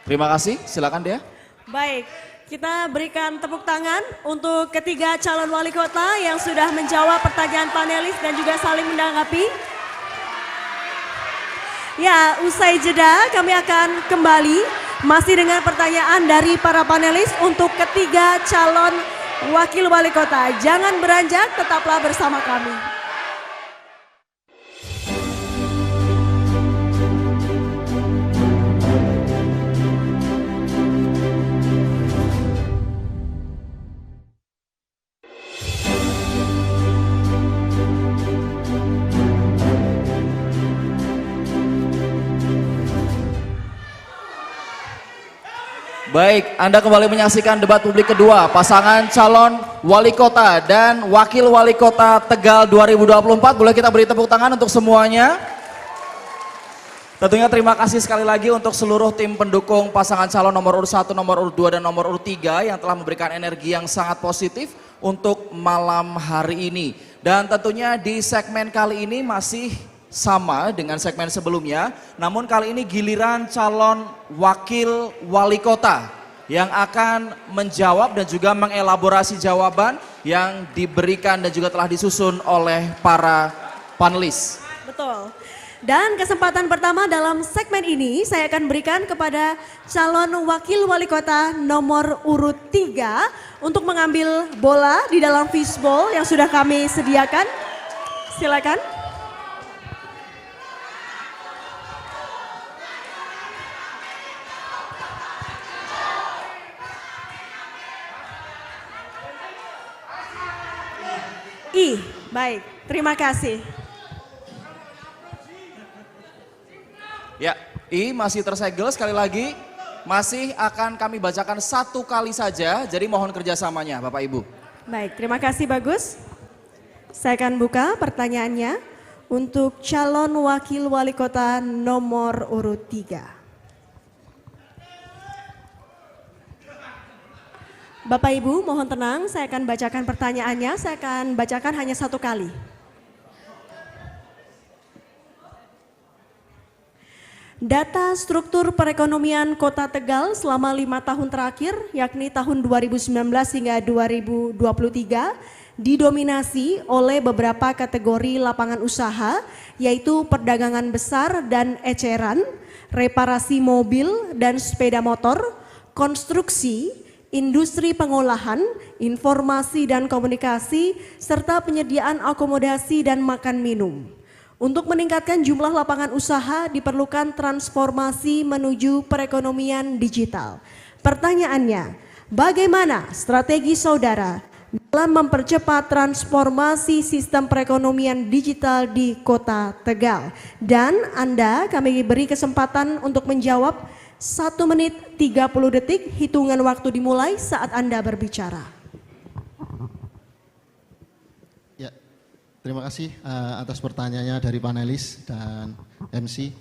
Terima kasih, silakan Dea. Baik, kita berikan tepuk tangan untuk ketiga calon wali kota yang sudah menjawab pertanyaan panelis dan juga saling menanggapi. Ya, usai jeda kami akan kembali masih dengan pertanyaan dari para panelis untuk ketiga calon wakil wali kota. Jangan beranjak, tetaplah bersama kami. Baik, Anda kembali menyaksikan debat publik kedua pasangan calon wali kota dan wakil wali kota Tegal 2024. Boleh kita beri tepuk tangan untuk semuanya. Tentunya terima kasih sekali lagi untuk seluruh tim pendukung pasangan calon nomor urut 1, nomor urut 2 dan nomor urut 3 yang telah memberikan energi yang sangat positif untuk malam hari ini. Dan tentunya di segmen kali ini masih sama dengan segmen sebelumnya, namun kali ini giliran calon wakil wali kota yang akan menjawab dan juga mengelaborasi jawaban yang diberikan dan juga telah disusun oleh para panelis. Betul. Dan kesempatan pertama dalam segmen ini saya akan berikan kepada calon wakil wali kota nomor urut 3 untuk mengambil bola di dalam fishbowl yang sudah kami sediakan. Silakan. Baik, terima kasih. Ya, masih tersegel sekali lagi, masih akan kami bacakan 1 kali saja, jadi mohon kerjasamanya Bapak Ibu. Baik, terima kasih Bagus. Saya akan buka pertanyaannya untuk calon wakil wali kota nomor urut 3. Bapak Ibu mohon tenang, saya akan bacakan pertanyaannya, saya akan bacakan hanya 1 kali. Data struktur perekonomian Kota Tegal selama 5 tahun terakhir, yakni tahun 2019 hingga 2023, didominasi oleh beberapa kategori lapangan usaha, yaitu perdagangan besar dan eceran, reparasi mobil dan sepeda motor, konstruksi, industri pengolahan, informasi dan komunikasi, serta penyediaan akomodasi dan makan minum. Untuk meningkatkan jumlah lapangan usaha diperlukan transformasi menuju perekonomian digital. Pertanyaannya, bagaimana strategi saudara dalam mempercepat transformasi sistem perekonomian digital di Kota Tegal? Dan Anda kami beri kesempatan untuk menjawab 1 menit 30 detik, hitungan waktu dimulai saat Anda berbicara. Terima kasih atas pertanyaannya dari panelis dan MC.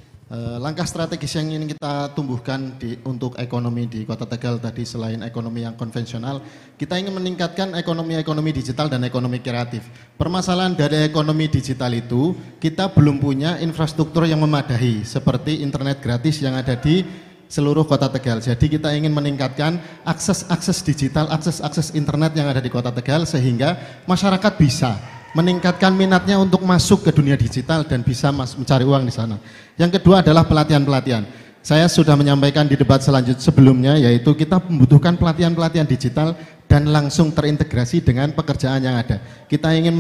Langkah strategis yang ingin kita tumbuhkan untuk ekonomi di Kota Tegal tadi, selain ekonomi yang konvensional, kita ingin meningkatkan ekonomi digital dan ekonomi kreatif. Permasalahan dari ekonomi digital itu, kita belum punya infrastruktur yang memadai seperti internet gratis yang ada di seluruh Kota Tegal. Jadi kita ingin meningkatkan akses digital, akses internet yang ada di Kota Tegal sehingga masyarakat bisa meningkatkan minatnya untuk masuk ke dunia digital dan bisa mencari uang di sana. Yang kedua adalah pelatihan-pelatihan. Saya sudah menyampaikan di debat sebelumnya, yaitu kita membutuhkan pelatihan-pelatihan digital dan langsung terintegrasi dengan pekerjaan yang ada. Kita ingin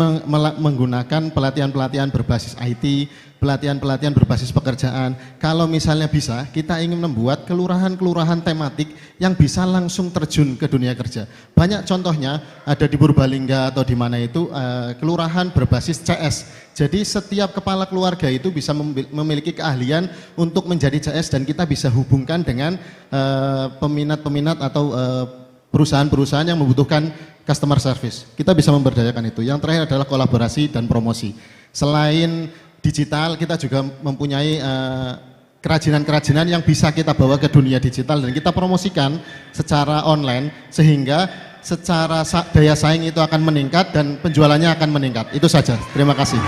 menggunakan pelatihan-pelatihan berbasis IT, pelatihan-pelatihan berbasis pekerjaan. Kalau misalnya bisa, kita ingin membuat kelurahan-kelurahan tematik yang bisa langsung terjun ke dunia kerja. Banyak contohnya ada di Purbalingga atau di mana itu kelurahan berbasis CS. Jadi setiap kepala keluarga itu bisa memiliki keahlian untuk menjadi CS dan kita bisa hubungkan dengan peminat-peminat atau perusahaan-perusahaan yang membutuhkan customer service. Kita bisa memberdayakan itu. Yang terakhir adalah kolaborasi dan promosi. Selain digital, kita juga mempunyai kerajinan-kerajinan yang bisa kita bawa ke dunia digital dan kita promosikan secara online sehingga secara daya saing itu akan meningkat dan penjualannya akan meningkat. Itu saja. Terima kasih.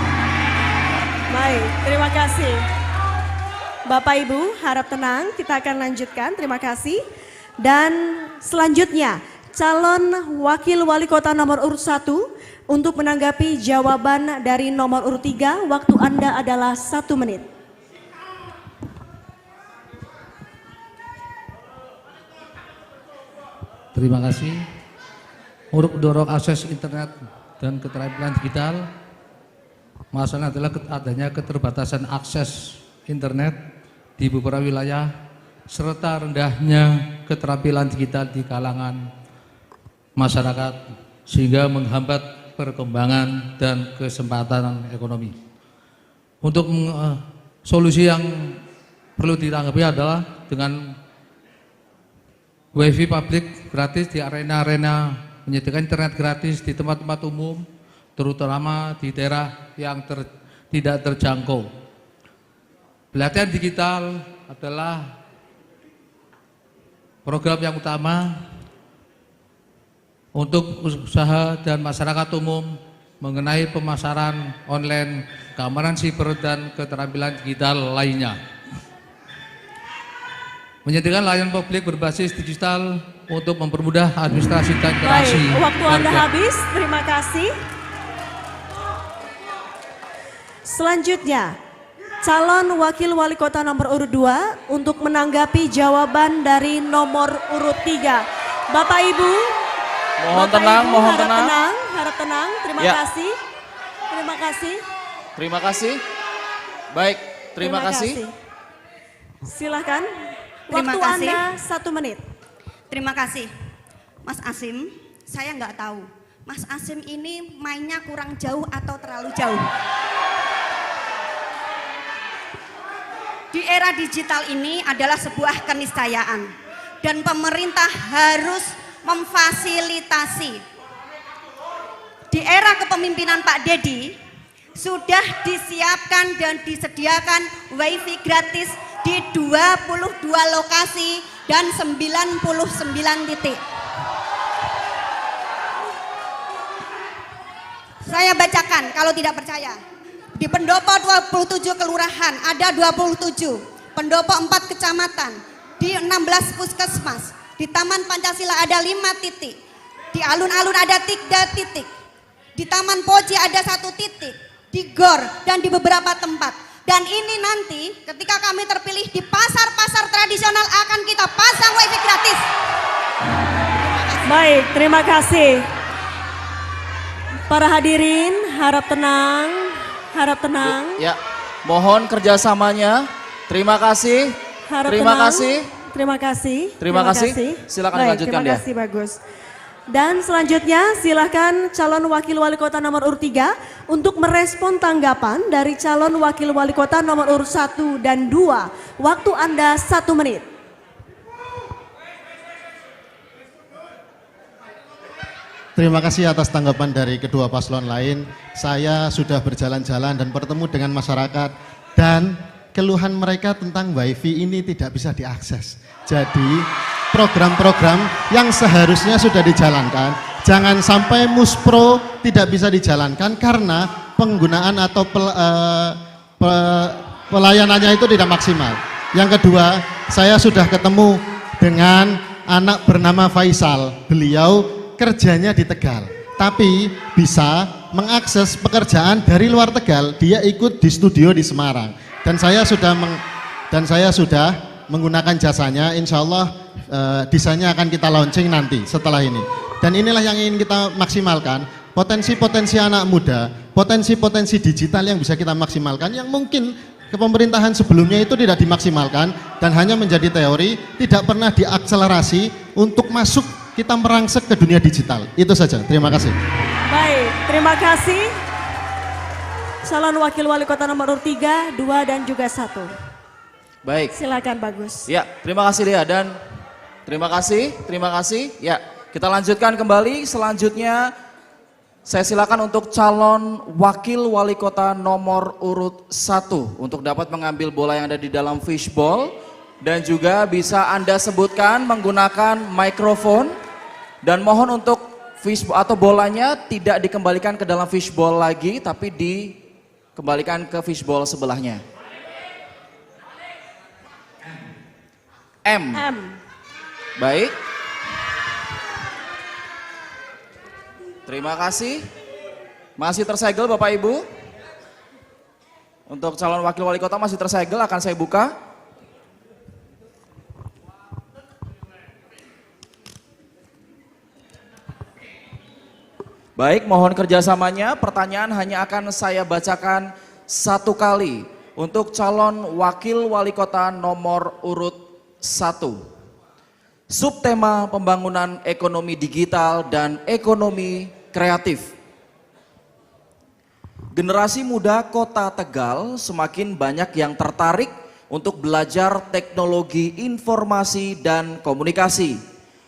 Baik, terima kasih. Bapak Ibu, harap tenang, kita akan lanjutkan. Terima kasih. Dan selanjutnya, calon wakil wali kota nomor urut 1 untuk menanggapi jawaban dari nomor urut 3, waktu Anda adalah 1 menit. Terima kasih. Untuk mendorong akses internet dan keterampilan digital, masalah adalah adanya keterbatasan akses internet di beberapa wilayah serta rendahnya keterampilan digital di kalangan masyarakat sehingga menghambat perkembangan dan kesempatan ekonomi. Untuk solusi yang perlu ditanggapi adalah dengan WiFi publik gratis di arena-arena, menyediakan internet gratis di tempat-tempat umum, terutama di daerah yang tidak terjangkau. Pelatihan digital adalah program yang utama untuk usaha dan masyarakat umum mengenai pemasaran online, keamanan siber dan keterampilan digital lainnya. Menyediakan layanan publik berbasis digital untuk mempermudah administrasi dan interaksi. Baik, waktu Anda habis, terima kasih. Selanjutnya, calon wakil wali kota nomor urut 2 untuk menanggapi jawaban dari nomor urut 3. Bapak Ibu, Mohon tenang, mohon tenang. Harap tenang. Terima Ya. kasih. Terima kasih. Terima kasih. Baik, terima kasih. Silakan. Terima Waktu kasih. Anda 1 menit. Terima kasih. Mas Asim, saya nggak tahu. Mas Asim ini mainnya kurang jauh atau terlalu jauh. Di era digital ini adalah sebuah keniscayaan. Dan pemerintah harus memfasilitasi. Di era kepemimpinan Pak Dedi, sudah disiapkan dan disediakan WiFi gratis di 22 lokasi dan 99 titik. Saya bacakan kalau tidak percaya. Di pendopo 27 kelurahan ada 27, pendopo 4 kecamatan, di 16 puskesmas, di Taman Pancasila ada 5 titik, di alun-alun ada 3 titik, di Taman Poji ada 1 titik, di GOR dan di beberapa tempat. Dan ini nanti ketika kami terpilih di pasar-pasar tradisional akan kita pasang wifi gratis. Baik, terima kasih. Para hadirin, harap tenang, harap tenang. Ya, mohon kerjasamanya. Terima kasih. Harap Terima tenang. kasih. Terima kasih. Terima kasih. Silakan Baik, dilanjutkan terima dia. kasih, bagus. Dan selanjutnya silakan calon wakil wali kota nomor urut 3 untuk merespon tanggapan dari calon wakil wali kota nomor urut 1 dan 2. Waktu Anda 1 menit. Terima kasih atas tanggapan dari kedua paslon lain. Saya sudah berjalan-jalan dan bertemu dengan masyarakat dan keluhan mereka tentang wifi ini tidak bisa diakses. Jadi program-program yang seharusnya sudah dijalankan, jangan sampai Muspro tidak bisa dijalankan karena penggunaan atau pelayanannya itu tidak maksimal. Yang kedua, saya sudah ketemu dengan anak bernama Faisal. Beliau kerjanya di Tegal, tapi bisa mengakses pekerjaan dari luar Tegal. Dia ikut di studio di Semarang dan saya sudah menggunakan jasanya. Insya Allah desainnya akan kita launching nanti setelah ini. Dan inilah yang ingin kita maksimalkan, potensi-potensi anak muda, potensi-potensi digital yang bisa kita maksimalkan, yang mungkin ke pemerintahan sebelumnya itu tidak dimaksimalkan dan hanya menjadi teori, tidak pernah diakselerasi untuk masuk kita merangsek ke dunia digital. Itu saja, terima kasih. Baik, terima kasih. Calon wakil wali kota nomor urut 3, 2 dan juga 1. Baik. Silakan, bagus. Ya, terima kasih Dea dan terima kasih. Ya, kita lanjutkan kembali. Selanjutnya saya silakan untuk calon wakil wali kota nomor urut 1 untuk dapat mengambil bola yang ada di dalam fishbowl dan juga bisa Anda sebutkan menggunakan mikrofon dan mohon untuk fishbowl atau bolanya tidak dikembalikan ke dalam fishbowl lagi tapi dikembalikan ke fishbowl sebelahnya. M. Baik. Terima kasih. Masih tersegel Bapak Ibu. Untuk calon wakil wali kota masih tersegel, akan saya buka. Baik, mohon kerjasamanya. Pertanyaan hanya akan saya bacakan 1 kali. Untuk calon wakil wali kota nomor urut 1. Subtema pembangunan ekonomi digital dan ekonomi kreatif. Generasi muda Kota Tegal semakin banyak yang tertarik untuk belajar teknologi informasi dan komunikasi.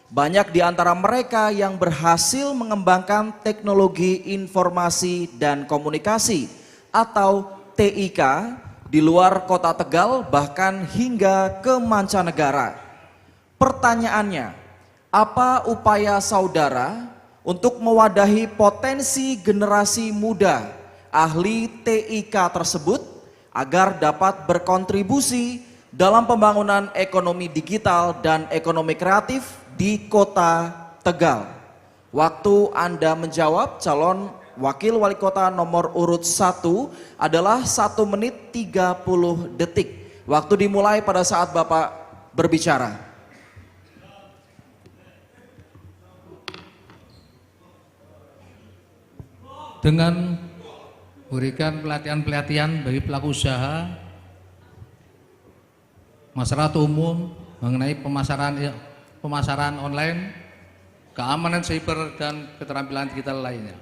Banyak di antara mereka yang berhasil mengembangkan teknologi informasi dan komunikasi atau TIK di luar Kota Tegal bahkan hingga ke mancanegara. Pertanyaannya, apa upaya saudara untuk mewadahi potensi generasi muda ahli TIK tersebut agar dapat berkontribusi dalam pembangunan ekonomi digital dan ekonomi kreatif di Kota Tegal? Waktu Anda menjawab calon wakil wali kota nomor urut 1 adalah 1 menit 30 detik. Waktu dimulai pada saat Bapak berbicara. Dengan memberikan pelatihan-pelatihan bagi pelaku usaha, masyarakat umum mengenai pemasaran online, keamanan siber dan keterampilan digital lainnya.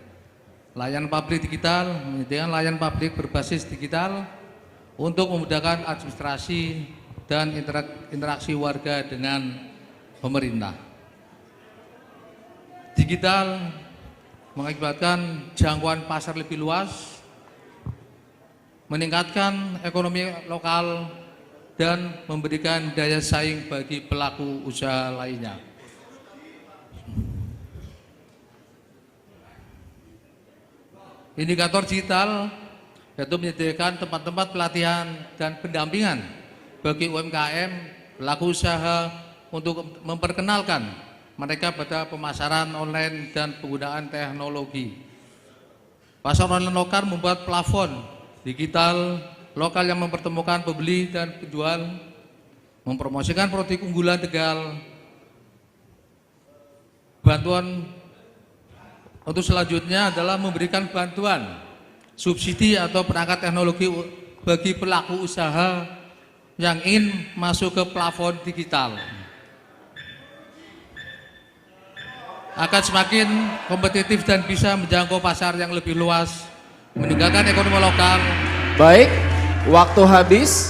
Layanan publik digital, menyediakan layanan publik berbasis digital untuk memudahkan administrasi dan interaksi warga dengan pemerintah. Digital mengakibatkan jangkauan pasar lebih luas, meningkatkan ekonomi lokal, dan memberikan daya saing bagi pelaku usaha lainnya. Indikator digital yaitu menyediakan tempat-tempat pelatihan dan pendampingan bagi UMKM, pelaku usaha untuk memperkenalkan mereka pada pemasaran online dan penggunaan teknologi. Pasar online lokal membuat plafon digital lokal yang mempertemukan pembeli dan penjual, mempromosikan produk unggulan Tegal. Bantuan untuk selanjutnya adalah memberikan bantuan subsidi atau perangkat teknologi bagi pelaku usaha yang ingin masuk ke plafon digital. Akan semakin kompetitif dan bisa menjangkau pasar yang lebih luas, meningkatkan ekonomi lokal. Baik, waktu habis.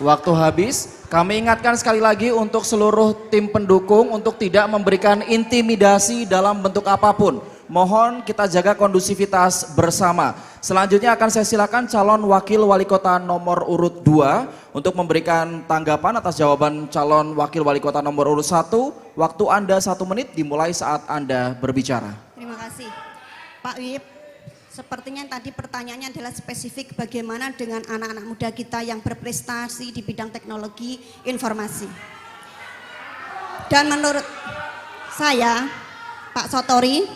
Waktu habis. Kami ingatkan sekali lagi untuk seluruh tim pendukung untuk tidak memberikan intimidasi dalam bentuk apapun. Mohon kita jaga kondusivitas bersama. Selanjutnya akan saya silakan calon wakil wali kota nomor urut 2 untuk memberikan tanggapan atas jawaban calon wakil wali kota nomor urut 1. Waktu Anda 1 menit dimulai saat Anda berbicara. Terima kasih. Pak Wib, sepertinya tadi pertanyaannya adalah spesifik bagaimana dengan anak-anak muda kita yang berprestasi di bidang teknologi informasi. Dan menurut saya, Pak Sotori,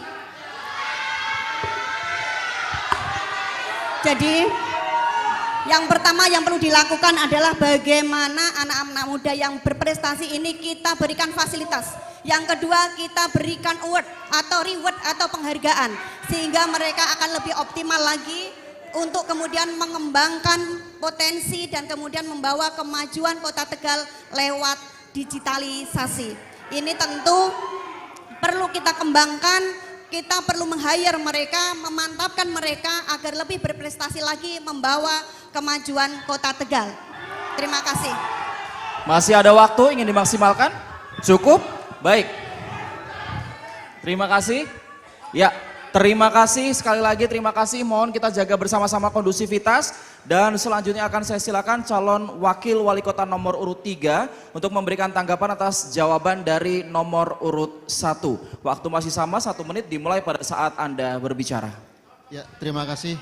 jadi yang pertama yang perlu dilakukan adalah bagaimana anak-anak muda yang berprestasi ini kita berikan fasilitas. Yang kedua, kita berikan award atau reward atau penghargaan sehingga mereka akan lebih optimal lagi untuk kemudian mengembangkan potensi dan kemudian membawa kemajuan Kota Tegal lewat digitalisasi. Ini tentu perlu kita kembangkan. Kita perlu meng-hire mereka, memantapkan mereka agar lebih berprestasi lagi membawa kemajuan Kota Tegal. Terima kasih. Masih ada waktu ingin dimaksimalkan? Cukup? Baik. Terima kasih. Ya, terima kasih sekali lagi, terima kasih. Mohon kita jaga bersama-sama kondusivitas. Dan selanjutnya akan saya silakan calon wakil wali kota nomor urut 3 untuk memberikan tanggapan atas jawaban dari nomor urut 1. Waktu masih sama, 1 menit dimulai pada saat Anda berbicara. Ya, terima kasih.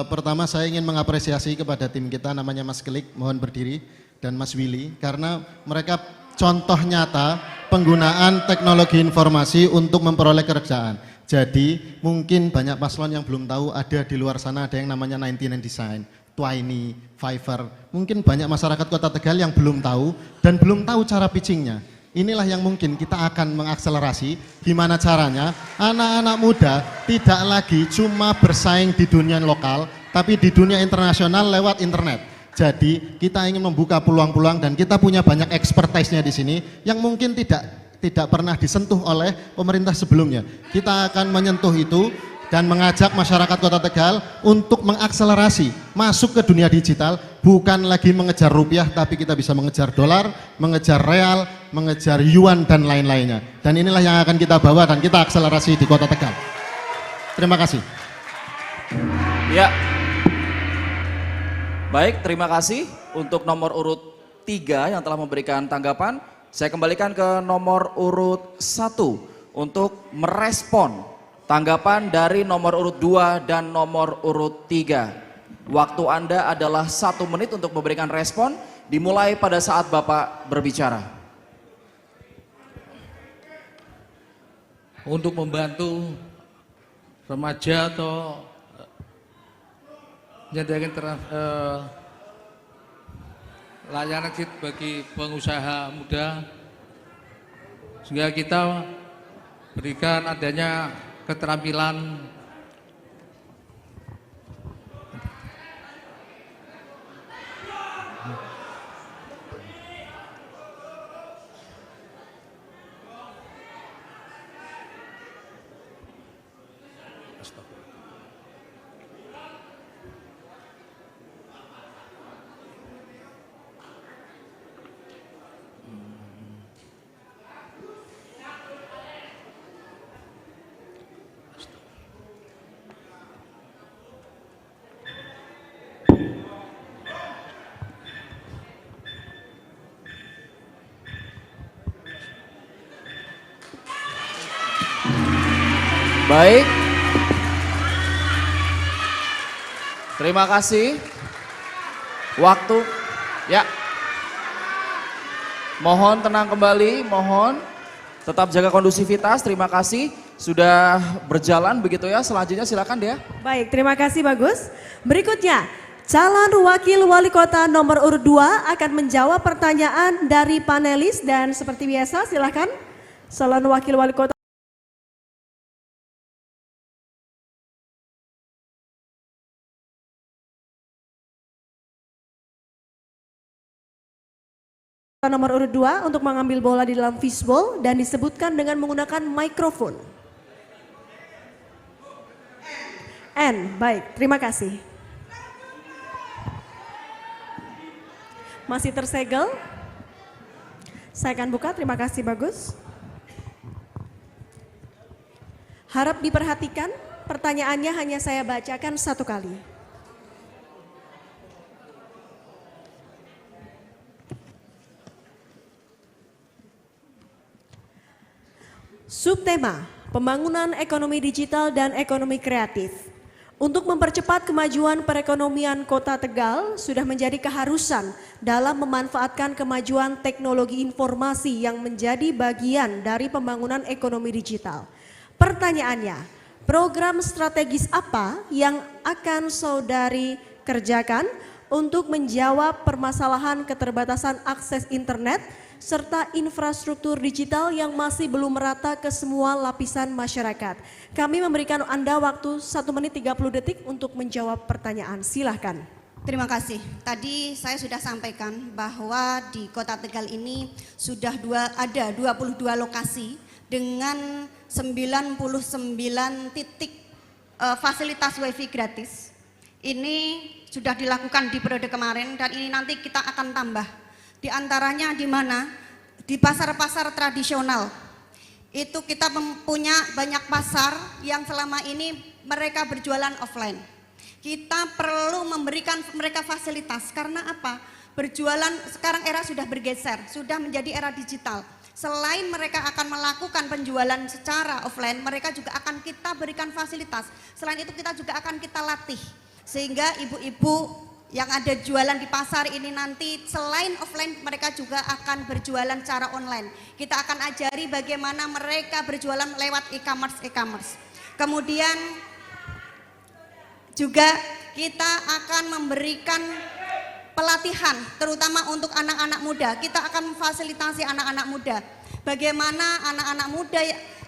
Pertama saya ingin mengapresiasi kepada tim kita namanya Mas Kelik, mohon berdiri, dan Mas Willy, karena mereka contoh nyata penggunaan teknologi informasi untuk memperoleh kerjaan. Jadi mungkin banyak paslon yang belum tahu ada di luar sana ada yang namanya 99 Design, Twiny, Fiverr. Mungkin banyak masyarakat Kota Tegal yang belum tahu dan belum tahu cara pitchingnya. Inilah yang mungkin kita akan mengakselerasi gimana caranya anak-anak muda tidak lagi cuma bersaing di dunia lokal tapi di dunia internasional lewat internet. Jadi kita ingin membuka peluang-peluang dan kita punya banyak expertise-nya di sini yang mungkin tidak pernah disentuh oleh pemerintah sebelumnya. Kita akan menyentuh itu dan mengajak masyarakat Kota Tegal untuk mengakselerasi masuk ke dunia digital, bukan lagi mengejar rupiah tapi kita bisa mengejar dolar, mengejar real, mengejar yuan dan lain-lainnya. Dan inilah yang akan kita bawa dan kita akselerasi di Kota Tegal. Terima kasih. Ya. Baik, terima kasih untuk nomor urut 3 yang telah memberikan tanggapan. Saya kembalikan ke nomor urut 1 untuk merespon tanggapan dari nomor urut 2 dan nomor urut 3. Waktu Anda adalah 1 menit untuk memberikan respon, dimulai pada saat Bapak berbicara. Untuk membantu remaja atau menyediakan layanan bagi pengusaha muda sehingga kita berikan adanya keterampilan Baik. Terima kasih. Waktu Ya. Mohon tenang kembali, mohon tetap jaga kondusivitas. Terima kasih sudah berjalan begitu ya. Selanjutnya silakan Dea. Baik, terima kasih Bagus. Berikutnya, calon wakil wali kota nomor urut 2 akan menjawab pertanyaan dari panelis dan seperti biasa silakan calon wakil wali kota nomor urut 2 untuk mengambil bola di dalam fishbowl dan disebutkan dengan menggunakan mikrofon. N, baik, terima kasih. Masih tersegel. Saya akan buka, terima kasih Bagus. Harap diperhatikan, pertanyaannya hanya saya bacakan satu kali. Subtema, pembangunan ekonomi digital dan ekonomi kreatif. Untuk mempercepat kemajuan perekonomian Kota Tegal sudah menjadi keharusan dalam memanfaatkan kemajuan teknologi informasi yang menjadi bagian dari pembangunan ekonomi digital. Pertanyaannya, program strategis apa yang akan saudari kerjakan untuk menjawab permasalahan keterbatasan akses internet serta infrastruktur digital yang masih belum merata ke semua lapisan masyarakat. Kami memberikan Anda waktu 1 menit 30 detik untuk menjawab pertanyaan. Silahkan. Terima kasih. Tadi saya sudah sampaikan bahwa di Kota Tegal ini sudah ada 22 lokasi dengan 99 titik fasilitas wifi gratis. Ini sudah dilakukan di periode kemarin dan ini nanti kita akan tambah. Di antaranya di mana? Di pasar-pasar tradisional. Itu kita punya banyak pasar yang selama ini mereka berjualan offline. Kita perlu memberikan mereka fasilitas karena apa? Berjualan sekarang era sudah bergeser, sudah menjadi era digital. Selain mereka akan melakukan penjualan secara offline, mereka juga akan kita berikan fasilitas. Selain itu kita juga akan kita latih. Sehingga ibu-ibu yang ada jualan di pasar ini nanti selain offline mereka juga akan berjualan secara online. Kita akan ajari bagaimana mereka berjualan lewat e-commerce. Kemudian juga kita akan memberikan pelatihan terutama untuk anak-anak muda. Kita akan memfasilitasi anak-anak muda. Bagaimana anak-anak muda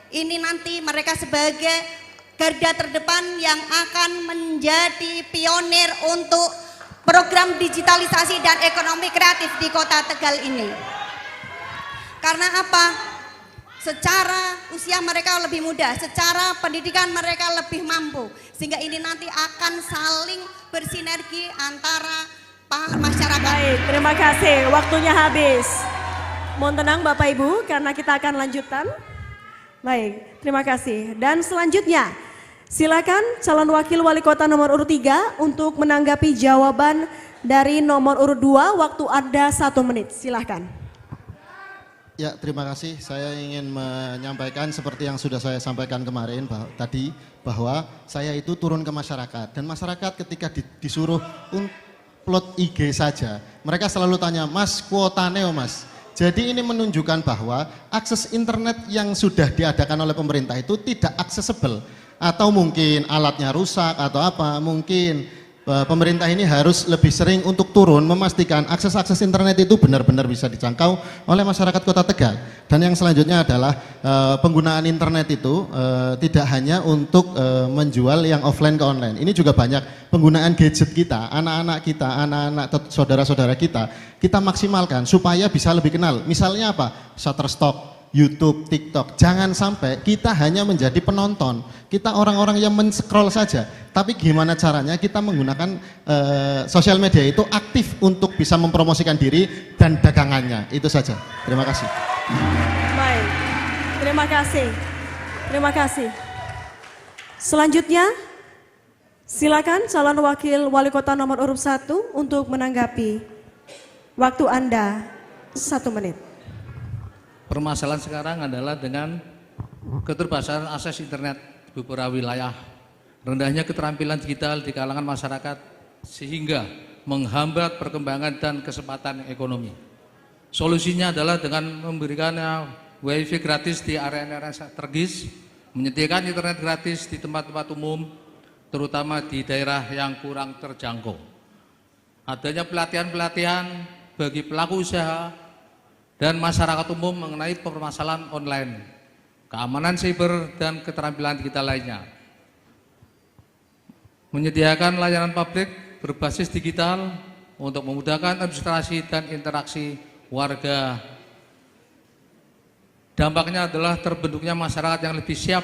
ini nanti mereka sebagai garda terdepan yang akan menjadi pionir untuk program digitalisasi dan ekonomi kreatif di Kota Tegal ini. Karena apa? Secara usia mereka lebih muda, secara pendidikan mereka lebih mampu. Sehingga ini nanti akan saling bersinergi antara masyarakat. Baik, terima kasih. Waktunya habis. Mohon tenang Bapak Ibu karena kita akan lanjutkan. Baik, terima kasih. Dan selanjutnya silakan calon wakil wali kota nomor urut 3 untuk menanggapi jawaban dari nomor urut 2. Waktu Anda 1 menit, silakan. Ya, terima kasih. Saya ingin menyampaikan seperti yang sudah saya sampaikan kemarin tadi bahwa saya itu turun ke masyarakat dan masyarakat ketika disuruh upload IG saja, mereka selalu tanya, "Mas, kuota neo, Mas?" Jadi ini menunjukkan bahwa akses internet yang sudah diadakan oleh pemerintah itu tidak aksesibel. Atau mungkin alatnya rusak atau apa, mungkin pemerintah ini harus lebih sering untuk turun memastikan akses internet itu benar-benar bisa dijangkau oleh masyarakat Kota Tegal. Dan yang selanjutnya adalah penggunaan internet itu tidak hanya untuk menjual yang offline ke online. Ini juga banyak penggunaan gadget kita, anak-anak kita, anak-anak saudara-saudara kita maksimalkan supaya bisa lebih kenal. Misalnya apa? Shutterstock, YouTube, TikTok. Jangan sampai kita hanya menjadi penonton. Kita orang-orang yang men-scroll saja. Tapi gimana caranya kita menggunakan sosial media itu aktif untuk bisa mempromosikan diri dan dagangannya. Itu saja. Terima kasih. Baik, terima kasih. Terima kasih. Selanjutnya, silakan calon wakil wali kota nomor urut 1 untuk menanggapi. Waktu Anda 1 menit. Permasalahan sekarang adalah dengan keterbatasan akses internet di beberapa wilayah, rendahnya keterampilan digital di kalangan masyarakat, sehingga menghambat perkembangan dan kesempatan ekonomi. Solusinya adalah dengan memberikan wifi gratis di area-area strategis, menyediakan internet gratis di tempat-tempat umum, terutama di daerah yang kurang terjangkau. Adanya pelatihan-pelatihan bagi pelaku usaha dan masyarakat umum mengenai permasalahan online, keamanan siber, dan keterampilan digital lainnya. Menyediakan layanan publik berbasis digital untuk memudahkan administrasi dan interaksi warga. Dampaknya adalah terbentuknya masyarakat yang lebih siap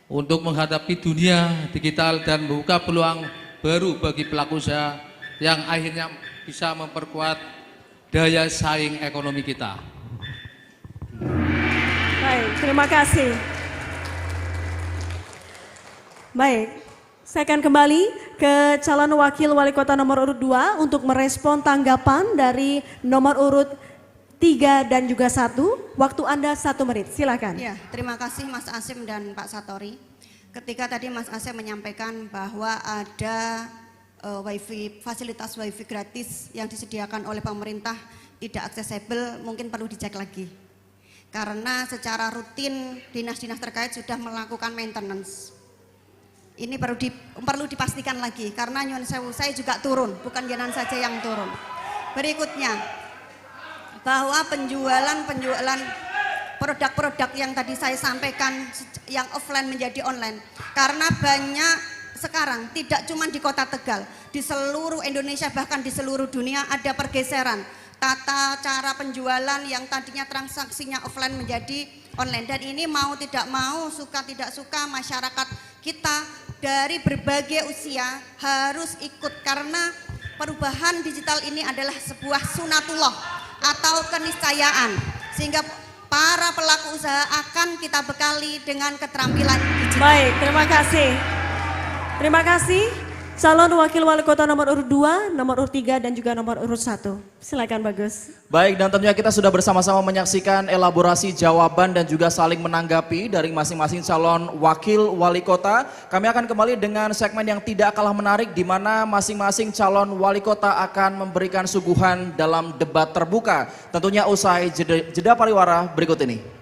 untuk menghadapi dunia digital dan membuka peluang baru bagi pelaku usaha yang akhirnya bisa memperkuat daya saing ekonomi kita. Baik, terima kasih. Baik, saya akan kembali ke calon wakil wali kota nomor urut 2 untuk merespon tanggapan dari nomor urut 3 dan juga 1. Waktu Anda 1 menit, silakan. Ya, terima kasih Mas Asim dan Pak Satori. Ketika tadi Mas Asim menyampaikan bahwa ada fasilitas wifi gratis yang disediakan oleh pemerintah tidak aksesibel, mungkin perlu dicek lagi. Karena secara rutin dinas-dinas terkait sudah melakukan maintenance. Ini perlu dipastikan lagi, karena nyuwun sewu, saya juga turun, bukan jenengan saja yang turun. Berikutnya, bahwa penjualan produk-produk yang tadi saya sampaikan yang offline menjadi online, karena banyak sekarang tidak cuma di Kota Tegal, di seluruh Indonesia bahkan di seluruh dunia ada pergeseran tata cara penjualan yang tadinya transaksinya offline menjadi online, dan ini mau tidak mau, suka tidak suka, masyarakat kita dari berbagai usia harus ikut, karena perubahan digital ini adalah sebuah sunatullah atau keniscayaan, sehingga para pelaku usaha akan kita bekali dengan keterampilan digital. Baik, terima kasih. Terima kasih. Calon wakil wali kota nomor urut 2, nomor urut 3 dan juga nomor urut 1. Silakan Bagus. Baik, dan tentunya kita sudah bersama-sama menyaksikan elaborasi jawaban dan juga saling menanggapi dari masing-masing calon wakil wali kota. Kami akan kembali dengan segmen yang tidak kalah menarik, di mana masing-masing calon wali kota akan memberikan suguhan dalam debat terbuka. Tentunya usai jeda pariwara berikut ini.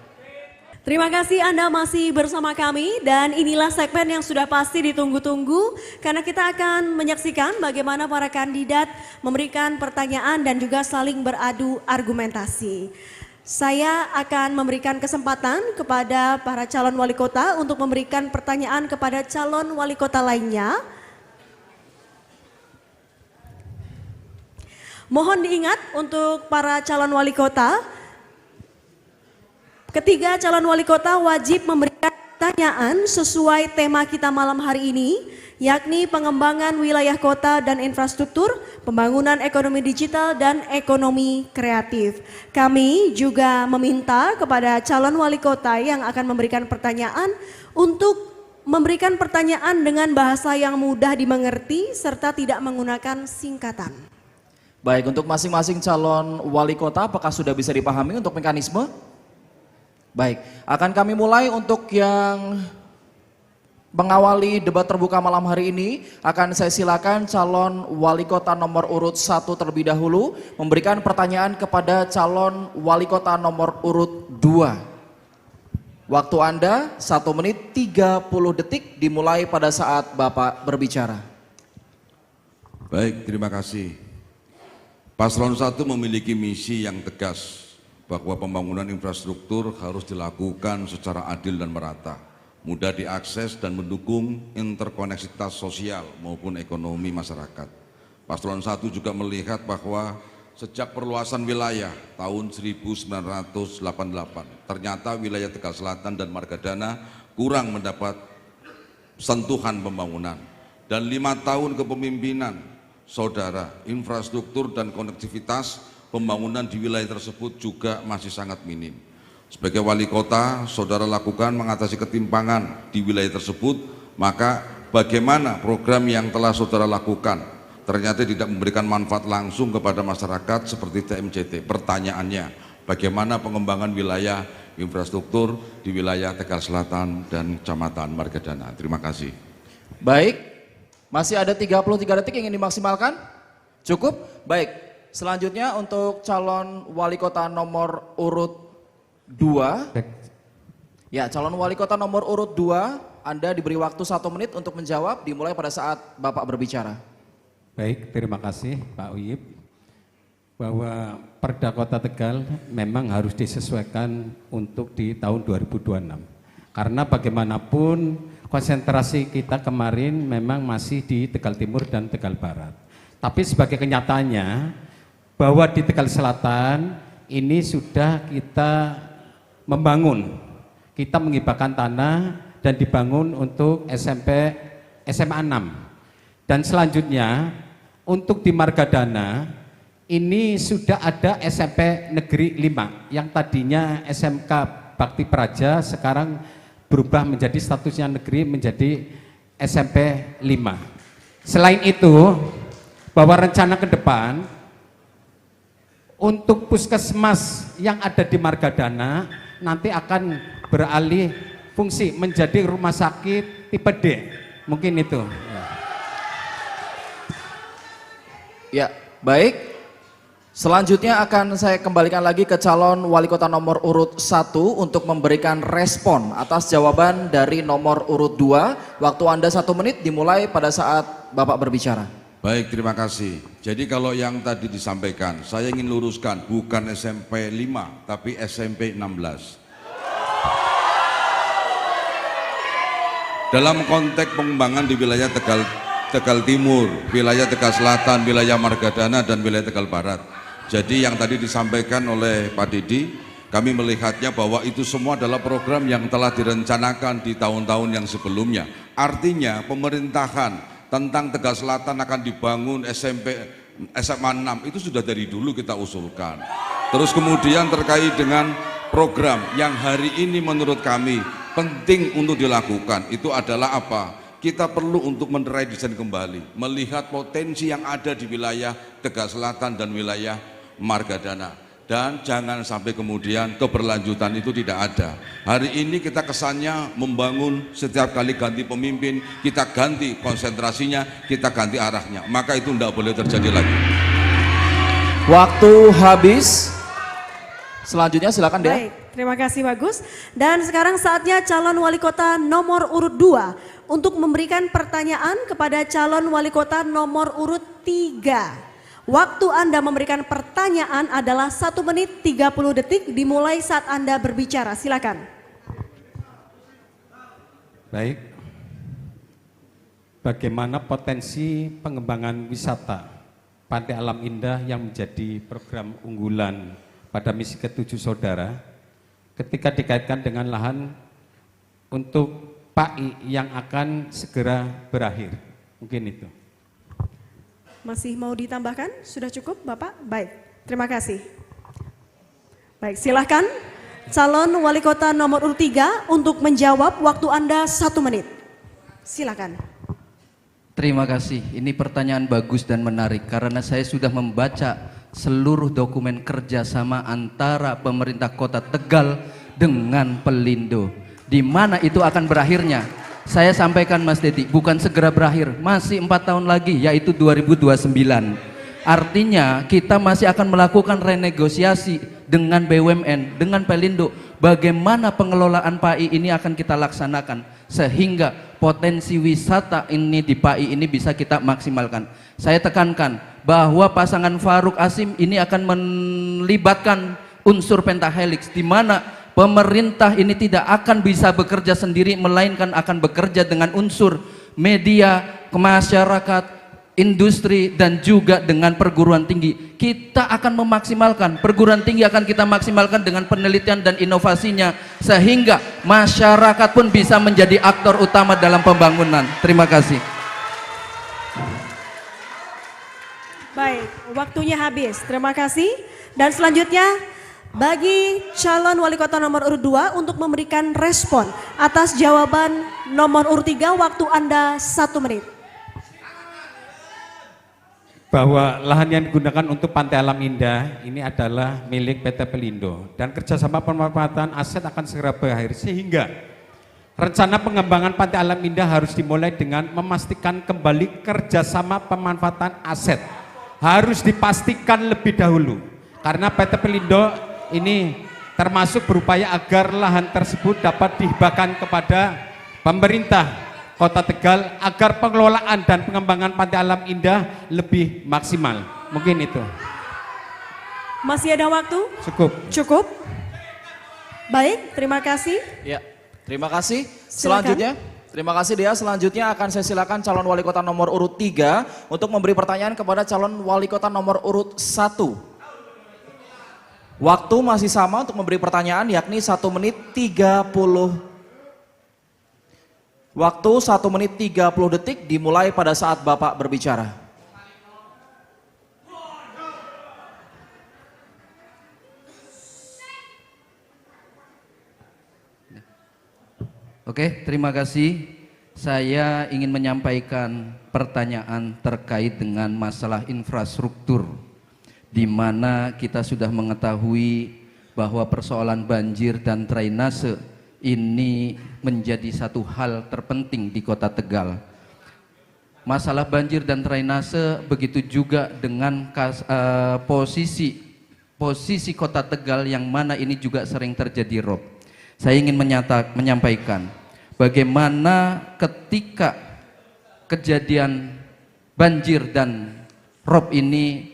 Terima kasih Anda masih bersama kami, dan inilah segmen yang sudah pasti ditunggu-tunggu karena kita akan menyaksikan bagaimana para kandidat memberikan pertanyaan dan juga saling beradu argumentasi. Saya akan memberikan kesempatan kepada para calon wali kota untuk memberikan pertanyaan kepada calon wali kota lainnya. Mohon diingat untuk para calon wali kota, ketiga calon wali kota wajib memberikan pertanyaan sesuai tema kita malam hari ini, yakni pengembangan wilayah kota dan infrastruktur, pembangunan ekonomi digital dan ekonomi kreatif. Kami juga meminta kepada calon wali kota yang akan memberikan pertanyaan untuk memberikan pertanyaan dengan bahasa yang mudah dimengerti serta tidak menggunakan singkatan. Baik, untuk masing-masing calon wali kota apakah sudah bisa dipahami untuk mekanisme? Baik, akan kami mulai untuk yang mengawali debat terbuka malam hari ini. Akan saya silakan calon wali kota nomor urut 1 terlebih dahulu memberikan pertanyaan kepada calon wali kota nomor urut 2. Waktu Anda 1 menit 30 detik dimulai pada saat Bapak berbicara. Baik, terima kasih. Paslon 1 memiliki misi yang tegas, bahwa pembangunan infrastruktur harus dilakukan secara adil dan merata, mudah diakses dan mendukung interkoneksitas sosial maupun ekonomi masyarakat. Paslon 1 juga melihat bahwa sejak perluasan wilayah tahun 1988, ternyata wilayah Tegal Selatan dan Margadana kurang mendapat sentuhan pembangunan. Dan 5 tahun kepemimpinan saudara, infrastruktur dan konektivitas pembangunan di wilayah tersebut juga masih sangat minim. Sebagai wali kota, saudara lakukan mengatasi ketimpangan di wilayah tersebut, maka bagaimana program yang telah saudara lakukan ternyata tidak memberikan manfaat langsung kepada masyarakat seperti TMCT. Pertanyaannya, bagaimana pengembangan wilayah infrastruktur di wilayah Tegal Selatan dan Kecamatan Margadana? Terima kasih. Baik, masih ada 33 detik yang ingin dimaksimalkan. Cukup? Baik. Selanjutnya untuk calon wali kota nomor urut 2. Ya, calon wali kota nomor urut 2, Anda diberi waktu 1 menit untuk menjawab, dimulai pada saat Bapak berbicara. Baik, terima kasih Pak Uyip. Bahwa Perda Kota Tegal memang harus disesuaikan untuk di tahun 2026. Karena bagaimanapun konsentrasi kita kemarin memang masih di Tegal Timur dan Tegal Barat. Tapi sebagai kenyataannya bahwa di Tegal Selatan ini sudah kita membangun, kita menghibahkan tanah dan dibangun untuk SMA 6. Dan selanjutnya untuk di Margadana ini sudah ada SMP Negeri 5 yang tadinya SMK Bakti Praja sekarang berubah menjadi statusnya negeri menjadi SMP 5. Selain itu, bahwa rencana ke depan untuk puskesmas yang ada di Margadana nanti akan beralih fungsi menjadi rumah sakit tipe D. Mungkin itu. Ya, baik. Selanjutnya akan saya kembalikan lagi ke calon wali kota nomor urut 1 untuk memberikan respon atas jawaban dari nomor urut 2. Waktu Anda 1 menit dimulai pada saat Bapak berbicara. Baik, terima kasih. Jadi kalau yang tadi disampaikan, saya ingin luruskan, bukan SMP 5, tapi SMP 16. Dalam konteks pengembangan di wilayah Tegal Timur, wilayah Tegal Selatan, wilayah Margadana, dan wilayah Tegal Barat. Jadi yang tadi disampaikan oleh Pak Didi, kami melihatnya bahwa itu semua adalah program yang telah direncanakan di tahun-tahun yang sebelumnya. Artinya pemerintahan tentang Tegal Selatan akan dibangun SMA 6 itu sudah dari dulu kita usulkan. Terus kemudian terkait dengan program yang hari ini menurut kami penting untuk dilakukan, itu adalah apa? Kita perlu untuk meredesain kembali, melihat potensi yang ada di wilayah Tegal Selatan dan wilayah Margadana, dan jangan sampai kemudian keberlanjutan itu tidak ada. Hari ini kita kesannya membangun, setiap kali ganti pemimpin kita ganti konsentrasinya, kita ganti arahnya, maka itu tidak boleh terjadi lagi. Waktu habis. Selanjutnya silakan Dea. Baik, terima kasih Bagus. Dan sekarang saatnya calon wali kota nomor urut 2 untuk memberikan pertanyaan kepada calon wali kota nomor urut 3. Waktu Anda memberikan pertanyaan adalah 1 menit 30 detik dimulai saat Anda berbicara. Silakan. Baik. Bagaimana potensi pengembangan wisata Pantai Alam Indah yang menjadi program unggulan pada misi ke-7 saudara ketika dikaitkan dengan lahan untuk PAI yang akan segera berakhir? Mungkin itu. Masih mau ditambahkan? Sudah cukup Bapak? Baik, terima kasih. Baik, silahkan calon wali kota nomor urut 3 untuk menjawab, waktu Anda 1 menit. Silakan. Terima kasih, ini pertanyaan bagus dan menarik karena saya sudah membaca seluruh dokumen kerjasama antara pemerintah kota Tegal dengan Pelindo. Di mana itu akan berakhirnya? Saya sampaikan Mas Dedi, bukan segera berakhir, masih 4 tahun lagi, yaitu 2029. Artinya kita masih akan melakukan renegosiasi dengan BUMN, dengan Pelindo. Bagaimana pengelolaan PAI ini akan kita laksanakan sehingga potensi wisata ini di PAI ini bisa kita maksimalkan. Saya tekankan bahwa pasangan Faruk Asim ini akan melibatkan unsur pentahelix, di mana pemerintah ini tidak akan bisa bekerja sendiri, melainkan akan bekerja dengan unsur media, masyarakat, industri, dan juga dengan perguruan tinggi. Kita akan memaksimalkan, perguruan tinggi akan kita maksimalkan dengan penelitian dan inovasinya, sehingga masyarakat pun bisa menjadi aktor utama dalam pembangunan. Terima kasih. Baik, waktunya habis. Terima kasih. Dan selanjutnya bagi calon wali kota nomor urut 2 untuk memberikan respon atas jawaban nomor urut 3, waktu Anda 1 menit. Bahwa lahan yang digunakan untuk Pantai Alam Indah ini adalah milik PT Pelindo dan kerjasama pemanfaatan aset akan segera berakhir, sehingga rencana pengembangan Pantai Alam Indah harus dimulai dengan memastikan kembali kerjasama pemanfaatan aset harus dipastikan lebih dahulu, karena PT Pelindo ini termasuk berupaya agar lahan tersebut dapat dihibahkan kepada pemerintah Kota Tegal agar pengelolaan dan pengembangan Pantai Alam Indah lebih maksimal. Mungkin itu. Masih ada waktu? Cukup. Cukup. Baik, terima kasih. Ya, terima kasih. Silakan. Selanjutnya, terima kasih Dea. Selanjutnya akan saya silakan calon wali kota nomor urut 3 untuk memberi pertanyaan kepada calon wali kota nomor urut 1. Waktu masih sama untuk memberi pertanyaan yakni 1 menit 30. Waktu 1 menit 30 detik dimulai pada saat Bapak berbicara. Oke, terima kasih. Saya ingin menyampaikan pertanyaan terkait dengan masalah infrastruktur, di mana kita sudah mengetahui bahwa persoalan banjir dan drainase ini menjadi satu hal terpenting di Kota Tegal. Masalah banjir dan drainase begitu juga dengan posisi Kota Tegal yang mana ini juga sering terjadi rob. Saya ingin menyampaikan bagaimana ketika kejadian banjir dan rob ini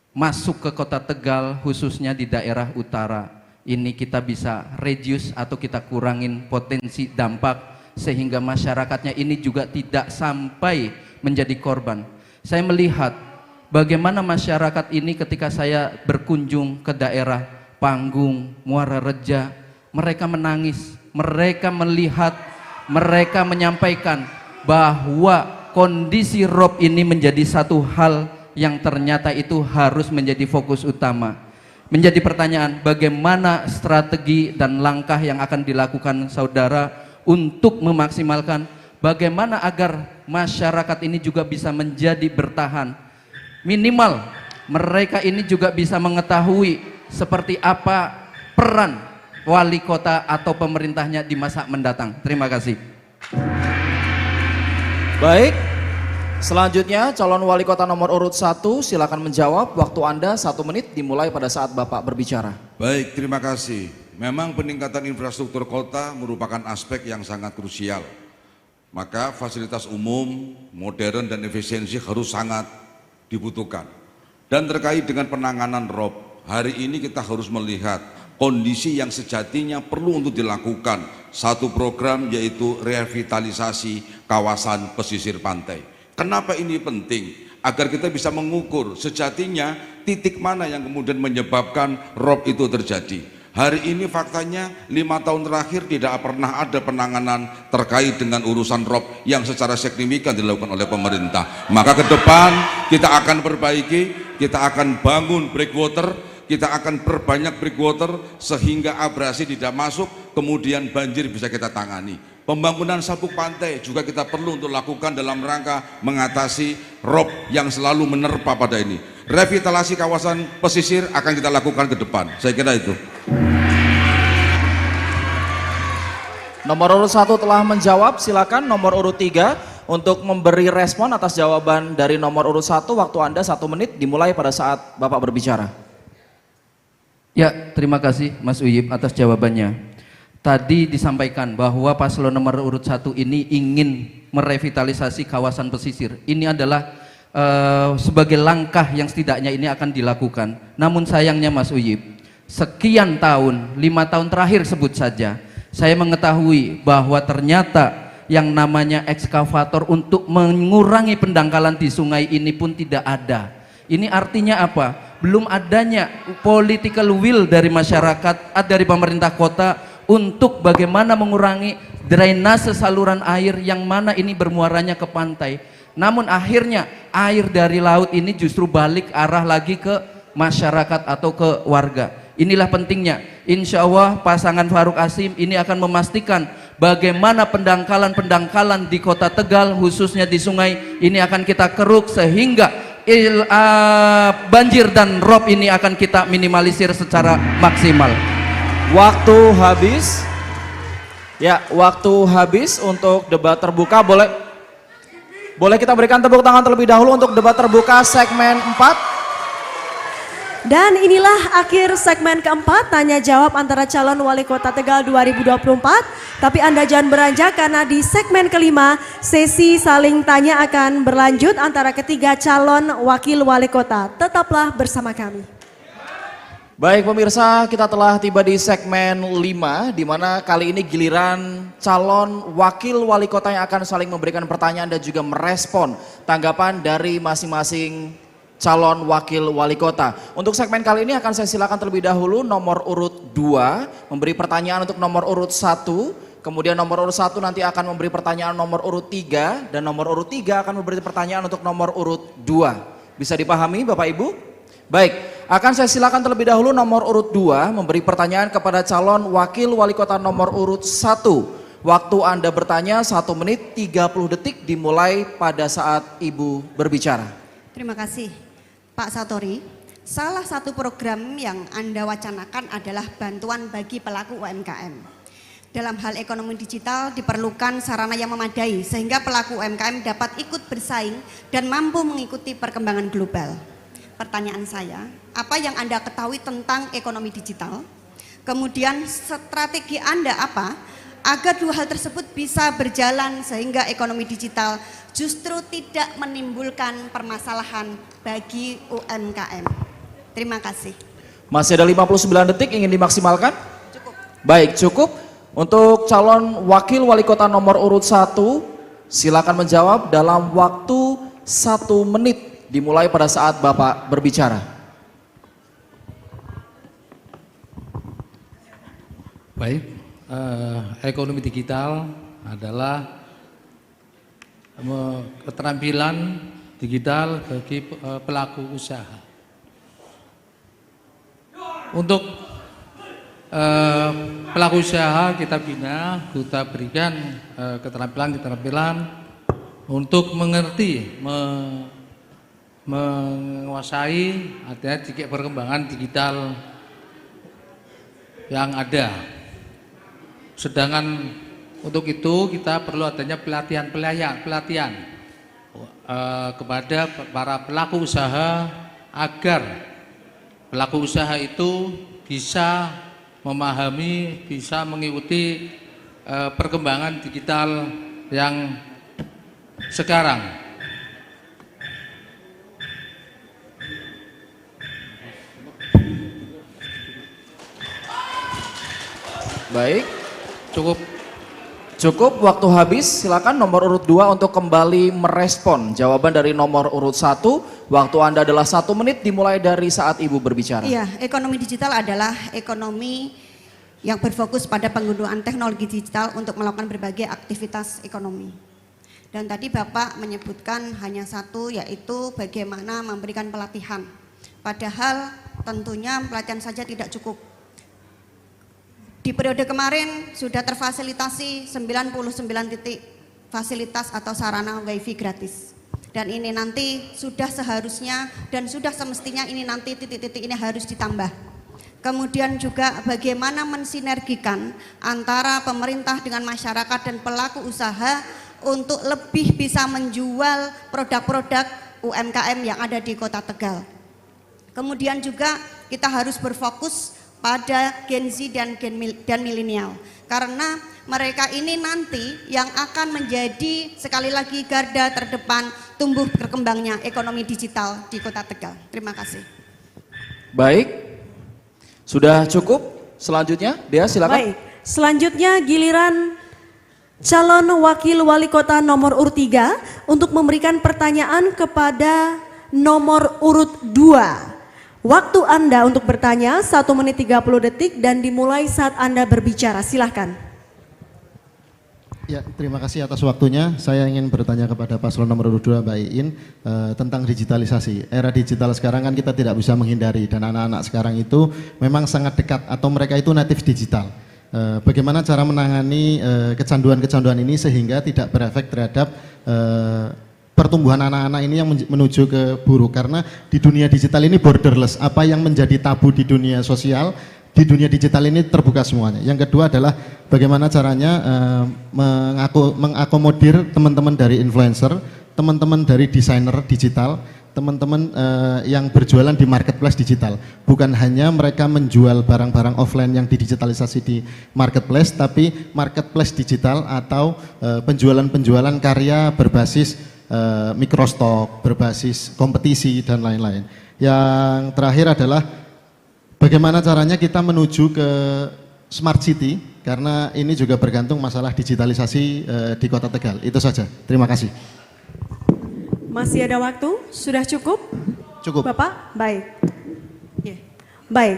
masuk ke Kota Tegal, khususnya di daerah utara, ini kita bisa reduce atau kita kurangin potensi dampak sehingga masyarakatnya ini juga tidak sampai menjadi korban. Saya melihat bagaimana masyarakat ini ketika saya berkunjung ke daerah Panggung, Muara Reja, mereka menangis, mereka melihat, mereka menyampaikan bahwa kondisi rob ini menjadi satu hal yang ternyata itu harus menjadi fokus utama. Menjadi pertanyaan, bagaimana strategi dan langkah yang akan dilakukan saudara untuk memaksimalkan bagaimana agar masyarakat ini juga bisa menjadi bertahan. Minimal mereka ini juga bisa mengetahui seperti apa peran wali kota atau pemerintahnya di masa mendatang. Terima kasih. Baik, selanjutnya calon wali kota nomor urut 1 silakan menjawab. Waktu Anda 1 menit dimulai pada saat Bapak berbicara. Baik, terima kasih. Memang peningkatan infrastruktur kota merupakan aspek yang sangat krusial. Maka fasilitas umum, modern dan efisiensi harus sangat dibutuhkan. Dan terkait dengan penanganan rob, hari ini kita harus melihat kondisi yang sejatinya perlu untuk dilakukan satu program, yaitu revitalisasi kawasan pesisir pantai. Kenapa ini penting? Agar kita bisa mengukur sejatinya titik mana yang kemudian menyebabkan rob itu terjadi. Hari ini faktanya 5 tahun terakhir tidak pernah ada penanganan terkait dengan urusan rob yang secara signifikan dilakukan oleh pemerintah. Maka ke depan kita akan perbaiki, kita akan bangun breakwater, kita akan perbanyak breakwater sehingga abrasi tidak masuk, kemudian banjir bisa kita tangani. Pembangunan sabuk pantai juga kita perlu untuk lakukan dalam rangka mengatasi rob yang selalu menerpa pada ini. Revitalisasi kawasan pesisir akan kita lakukan ke depan. Saya kira itu. Nomor urut 1 telah menjawab, silakan nomor urut 3 untuk memberi respon atas jawaban dari nomor urut 1. Waktu Anda 1 menit dimulai pada saat Bapak berbicara. Ya, terima kasih Mas Uyib atas jawabannya. Tadi disampaikan bahwa paslon nomor urut 1 ini ingin merevitalisasi kawasan pesisir. Ini adalah sebagai langkah yang setidaknya ini akan dilakukan. Namun sayangnya Mas Uyib, sekian tahun, 5 tahun terakhir sebut saja, saya mengetahui bahwa ternyata yang namanya ekskavator untuk mengurangi pendangkalan di sungai ini pun tidak ada. Ini artinya apa? Belum adanya political will dari masyarakat, dari pemerintah kota untuk bagaimana mengurangi drainase saluran air yang mana ini bermuaranya ke pantai. Namun akhirnya air dari laut ini justru balik arah lagi ke masyarakat atau ke warga. Inilah pentingnya. Insya Allah pasangan Faruk Asim ini akan memastikan bagaimana pendangkalan-pendangkalan di Kota Tegal khususnya di sungai ini akan kita keruk sehingga banjir dan rob ini akan kita minimalisir secara maksimal. Waktu habis. Ya, waktu habis untuk debat terbuka. Boleh kita berikan tepuk tangan terlebih dahulu untuk debat terbuka segmen 4. Dan inilah akhir segmen keempat, tanya jawab antara calon wali kota Tegal 2024. Tapi Anda jangan beranjak karena di segmen kelima, sesi saling tanya akan berlanjut antara ketiga calon wakil wali kota. Tetaplah bersama kami. Baik pemirsa, kita telah tiba di segmen 5, di mana kali ini giliran calon wakil wali kota yang akan saling memberikan pertanyaan dan juga merespon tanggapan dari masing-masing calon wakil wali kota. Untuk segmen kali ini akan saya silakan terlebih dahulu nomor urut 2 memberi pertanyaan untuk nomor urut 1, kemudian nomor urut 1 nanti akan memberi pertanyaan nomor urut 3, dan nomor urut 3 akan memberi pertanyaan untuk nomor urut 2. Bisa dipahami Bapak Ibu? Baik, akan saya silakan terlebih dahulu nomor urut 2 memberi pertanyaan kepada calon wakil wali kota nomor urut 1. Waktu Anda bertanya 1 menit 30 detik dimulai pada saat Ibu berbicara. Terima kasih. Pak Satori, salah satu program yang Anda wacanakan adalah bantuan bagi pelaku UMKM. Dalam hal ekonomi digital diperlukan sarana yang memadai sehingga pelaku UMKM dapat ikut bersaing dan mampu mengikuti perkembangan global. Pertanyaan saya, apa yang Anda ketahui tentang ekonomi digital? Kemudian strategi Anda apa agar dua hal tersebut bisa berjalan sehingga ekonomi digital justru tidak menimbulkan permasalahan bagi UMKM. Terima kasih. Masih ada 59 detik, ingin dimaksimalkan? Cukup. Baik, cukup. Untuk calon wakil wali kota nomor urut 1, silakan menjawab dalam waktu 1 menit dimulai pada saat Bapak berbicara. Baik, ekonomi digital adalah keterampilan digital bagi pelaku usaha. Untuk pelaku usaha kita bina, kita berikan keterampilan untuk mengerti, menguasai artinya perkembangan digital yang ada. Sedangkan untuk itu kita perlu adanya pelatihan kepada para pelaku usaha agar pelaku usaha itu bisa memahami, bisa mengikuti perkembangan digital yang sekarang. Baik, Cukup, waktu habis. Silakan nomor urut 2 untuk kembali merespon jawaban dari nomor urut 1. Waktu Anda adalah 1 menit dimulai dari saat Ibu berbicara. Iya, ekonomi digital adalah ekonomi yang berfokus pada penggunaan teknologi digital untuk melakukan berbagai aktivitas ekonomi. Dan tadi Bapak menyebutkan hanya satu, yaitu bagaimana memberikan pelatihan. Padahal tentunya pelatihan saja tidak cukup. Di periode kemarin sudah terfasilitasi 99 titik fasilitas atau sarana wifi gratis. Dan ini nanti sudah seharusnya dan sudah semestinya ini nanti titik-titik ini harus ditambah. Kemudian juga bagaimana mensinergikan antara pemerintah dengan masyarakat dan pelaku usaha untuk lebih bisa menjual produk-produk UMKM yang ada di Kota Tegal. Kemudian juga kita harus berfokus pada Gen Z dan milenial, karena mereka ini nanti yang akan menjadi sekali lagi garda terdepan tumbuh berkembangnya ekonomi digital di Kota Tegal. Terima kasih. Baik, sudah cukup. Selanjutnya, Dea silakan. Baik, selanjutnya giliran calon wakil wali kota nomor urut 3 untuk memberikan pertanyaan kepada nomor urut 2. Waktu Anda untuk bertanya 1 menit 30 detik dan dimulai saat Anda berbicara. Silahkan. Ya, terima kasih atas waktunya. Saya ingin bertanya kepada paslon nomor 2 Mbak Iin tentang digitalisasi. Era digital sekarang kan kita tidak bisa menghindari, dan anak-anak sekarang itu memang sangat dekat atau mereka itu native digital. Bagaimana cara menangani kecanduan-kecanduan ini sehingga tidak berefek terhadap pertumbuhan anak-anak ini yang menuju ke buruk, karena di dunia digital ini borderless. Apa yang menjadi tabu di dunia sosial, di dunia digital ini terbuka semuanya. Yang kedua adalah bagaimana caranya mengakomodir teman-teman dari influencer teman-teman dari desainer digital, teman-teman yang berjualan di marketplace digital. Bukan hanya mereka menjual barang-barang offline yang didigitalisasi di marketplace, tapi marketplace digital atau penjualan-penjualan karya berbasis mikrostok, berbasis kompetisi dan lain-lain. Yang terakhir adalah bagaimana caranya kita menuju ke Smart City, karena ini juga bergantung masalah digitalisasi di Kota Tegal. Itu saja. Terima kasih. Masih ada waktu? Sudah cukup? Cukup. Bapak? Baik. Ya. Baik.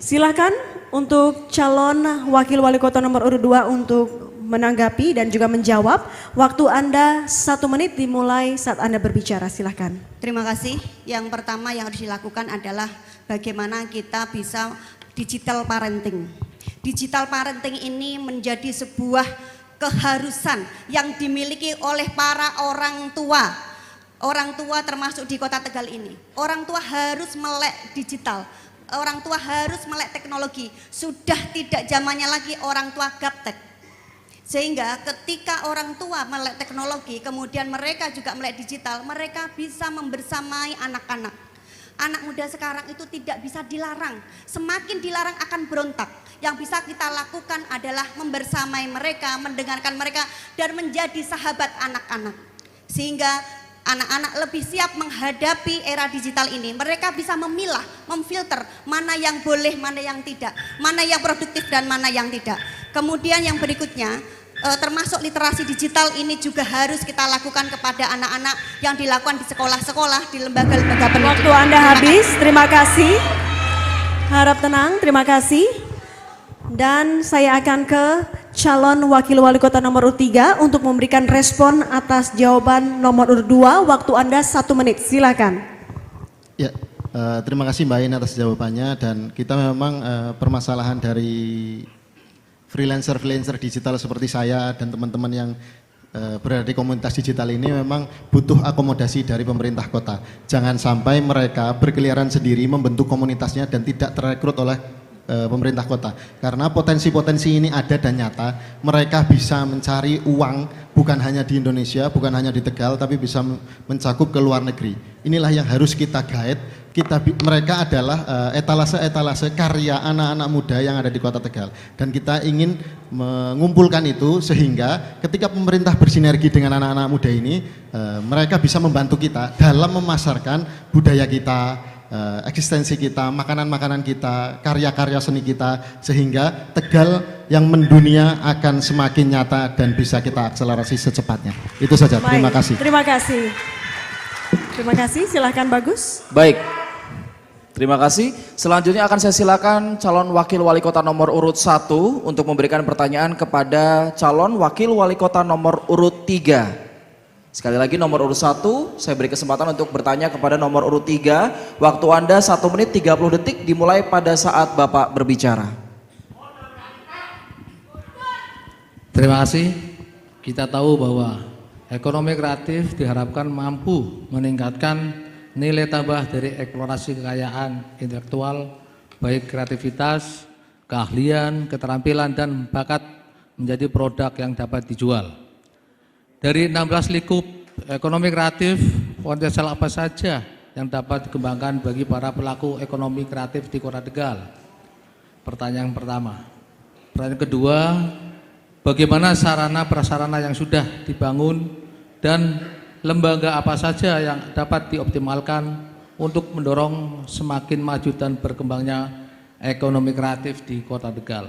Silakan untuk calon wakil wali kota nomor urut 2 untuk menanggapi dan juga menjawab. Waktu Anda 1 menit dimulai saat Anda berbicara. Silakan. Terima kasih. Yang pertama yang harus dilakukan adalah bagaimana kita bisa digital parenting. Digital parenting ini menjadi sebuah keharusan yang dimiliki oleh para orang tua. Orang tua termasuk di Kota Tegal ini. Orang tua harus melek digital. Orang tua harus melek teknologi. Sudah tidak zamannya lagi orang tua gaptek. Sehingga ketika orang tua melek teknologi, kemudian mereka juga melek digital, mereka bisa membersamai anak-anak. Anak muda sekarang itu tidak bisa dilarang. Semakin dilarang akan berontak. Yang bisa kita lakukan adalah membersamai mereka, mendengarkan mereka, dan menjadi sahabat anak-anak. Sehingga anak-anak lebih siap menghadapi era digital ini. Mereka bisa memilah, memfilter mana yang boleh, mana yang tidak, mana yang produktif dan mana yang tidak. Kemudian yang berikutnya, termasuk literasi digital ini juga harus kita lakukan kepada anak-anak yang dilakukan di sekolah-sekolah, di lembaga-lembaga pendidikan. Waktu Anda habis, terima kasih. Harap tenang, terima kasih. Dan saya akan ke calon wakil wali kota nomor urut 3 untuk memberikan respon atas jawaban nomor urut 2. Waktu Anda 1 menit, silakan. Ya, terima kasih Mbak In atas jawabannya, dan kita memang permasalahan dari freelancer digital seperti saya dan teman-teman yang berada di komunitas digital ini memang butuh akomodasi dari pemerintah kota. Jangan sampai mereka berkeliaran sendiri membentuk komunitasnya dan tidak terekrut oleh pemerintah kota, karena potensi-potensi ini ada dan nyata. Mereka bisa mencari uang bukan hanya di Indonesia, bukan hanya di Tegal, tapi bisa mencakup ke luar negeri. Inilah yang harus kita guide. Mereka adalah etalase-etalase karya anak-anak muda yang ada di Kota Tegal, dan kita ingin mengumpulkan itu sehingga ketika pemerintah bersinergi dengan anak-anak muda ini, mereka bisa membantu kita dalam memasarkan budaya kita, eksistensi kita, makanan-makanan kita, karya-karya seni kita, sehingga Tegal yang mendunia akan semakin nyata dan bisa kita akselerasi secepatnya. Itu saja. Baik, Terima kasih. Terima kasih. Terima kasih. Silahkan Bagus. Baik. Terima kasih. Selanjutnya akan saya silakan calon wakil wali kota nomor urut 1 untuk memberikan pertanyaan kepada calon wakil wali kota nomor urut 3. Sekali lagi nomor urut 1, saya beri kesempatan untuk bertanya kepada nomor urut 3. Waktu Anda 1 menit 30 detik dimulai pada saat Bapak berbicara. Terima kasih. Kita tahu bahwa ekonomi kreatif diharapkan mampu meningkatkan nilai tambah dari eksplorasi kekayaan intelektual, baik kreativitas, keahlian, keterampilan, dan bakat menjadi produk yang dapat dijual. Dari 16 likup ekonomi kreatif, potensial apa saja yang dapat dikembangkan bagi para pelaku ekonomi kreatif di Kota Tegal? Pertanyaan pertama. Pertanyaan kedua, bagaimana sarana prasarana yang sudah dibangun dan lembaga apa saja yang dapat dioptimalkan untuk mendorong semakin maju dan berkembangnya ekonomi kreatif di Kota Tegal?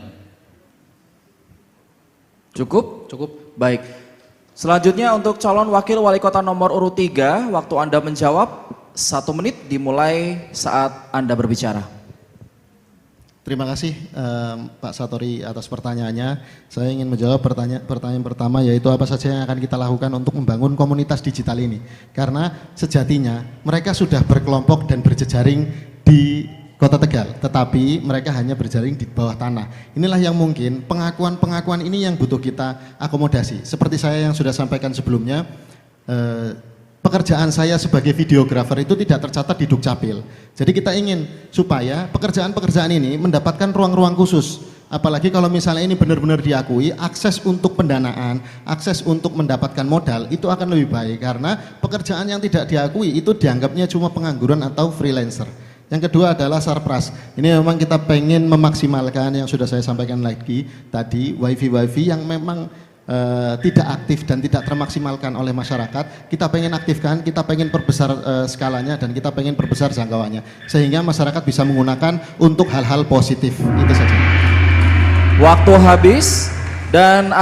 Cukup? Cukup. Baik. Selanjutnya untuk calon wakil wali kota nomor urut 3, waktu Anda menjawab 1 menit dimulai saat Anda berbicara. Terima kasih Pak Satori atas pertanyaannya. Saya ingin menjawab pertanyaan pertama, yaitu apa saja yang akan kita lakukan untuk membangun komunitas digital ini. Karena sejatinya mereka sudah berkelompok dan berjejaring di Kota Tegal, tetapi mereka hanya berjaring di bawah tanah. Inilah yang mungkin pengakuan-pengakuan ini yang butuh kita akomodasi. Seperti saya yang sudah sampaikan sebelumnya, pekerjaan saya sebagai videografer itu tidak tercatat di Dukcapil. Jadi kita ingin supaya pekerjaan-pekerjaan ini mendapatkan ruang-ruang khusus. Apalagi kalau misalnya ini benar-benar diakui, akses untuk pendanaan, akses untuk mendapatkan modal itu akan lebih baik, karena pekerjaan yang tidak diakui itu dianggapnya cuma pengangguran atau freelancer. Yang kedua adalah sarpras. Ini memang kita pengen memaksimalkan yang sudah saya sampaikan lagi tadi, wifi yang memang tidak aktif dan tidak termaksimalkan oleh masyarakat. Kita pengen aktifkan, kita pengen perbesar skalanya, dan kita pengen perbesar jangkauannya, sehingga masyarakat bisa menggunakan untuk hal-hal positif. Itu saja. Waktu habis dan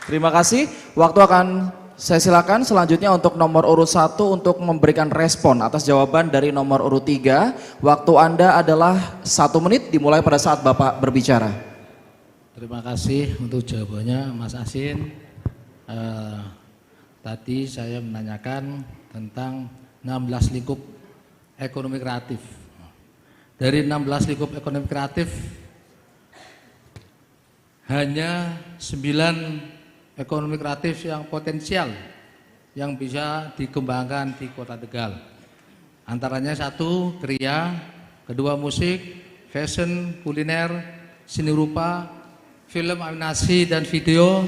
terima kasih. Waktu akan saya silakan selanjutnya untuk nomor urut 1 untuk memberikan respon atas jawaban dari nomor urut 3. Waktu Anda adalah 1 menit dimulai pada saat Bapak berbicara. Terima kasih untuk jawabannya Mas Asin. Tadi saya menanyakan tentang 16 lingkup ekonomi kreatif. Dari 16 lingkup ekonomi kreatif, hanya 9 ekonomi kreatif yang potensial yang bisa dikembangkan di Kota Tegal. Antaranya 1 kriya, 2 musik, fashion, kuliner, seni rupa, film animasi dan video,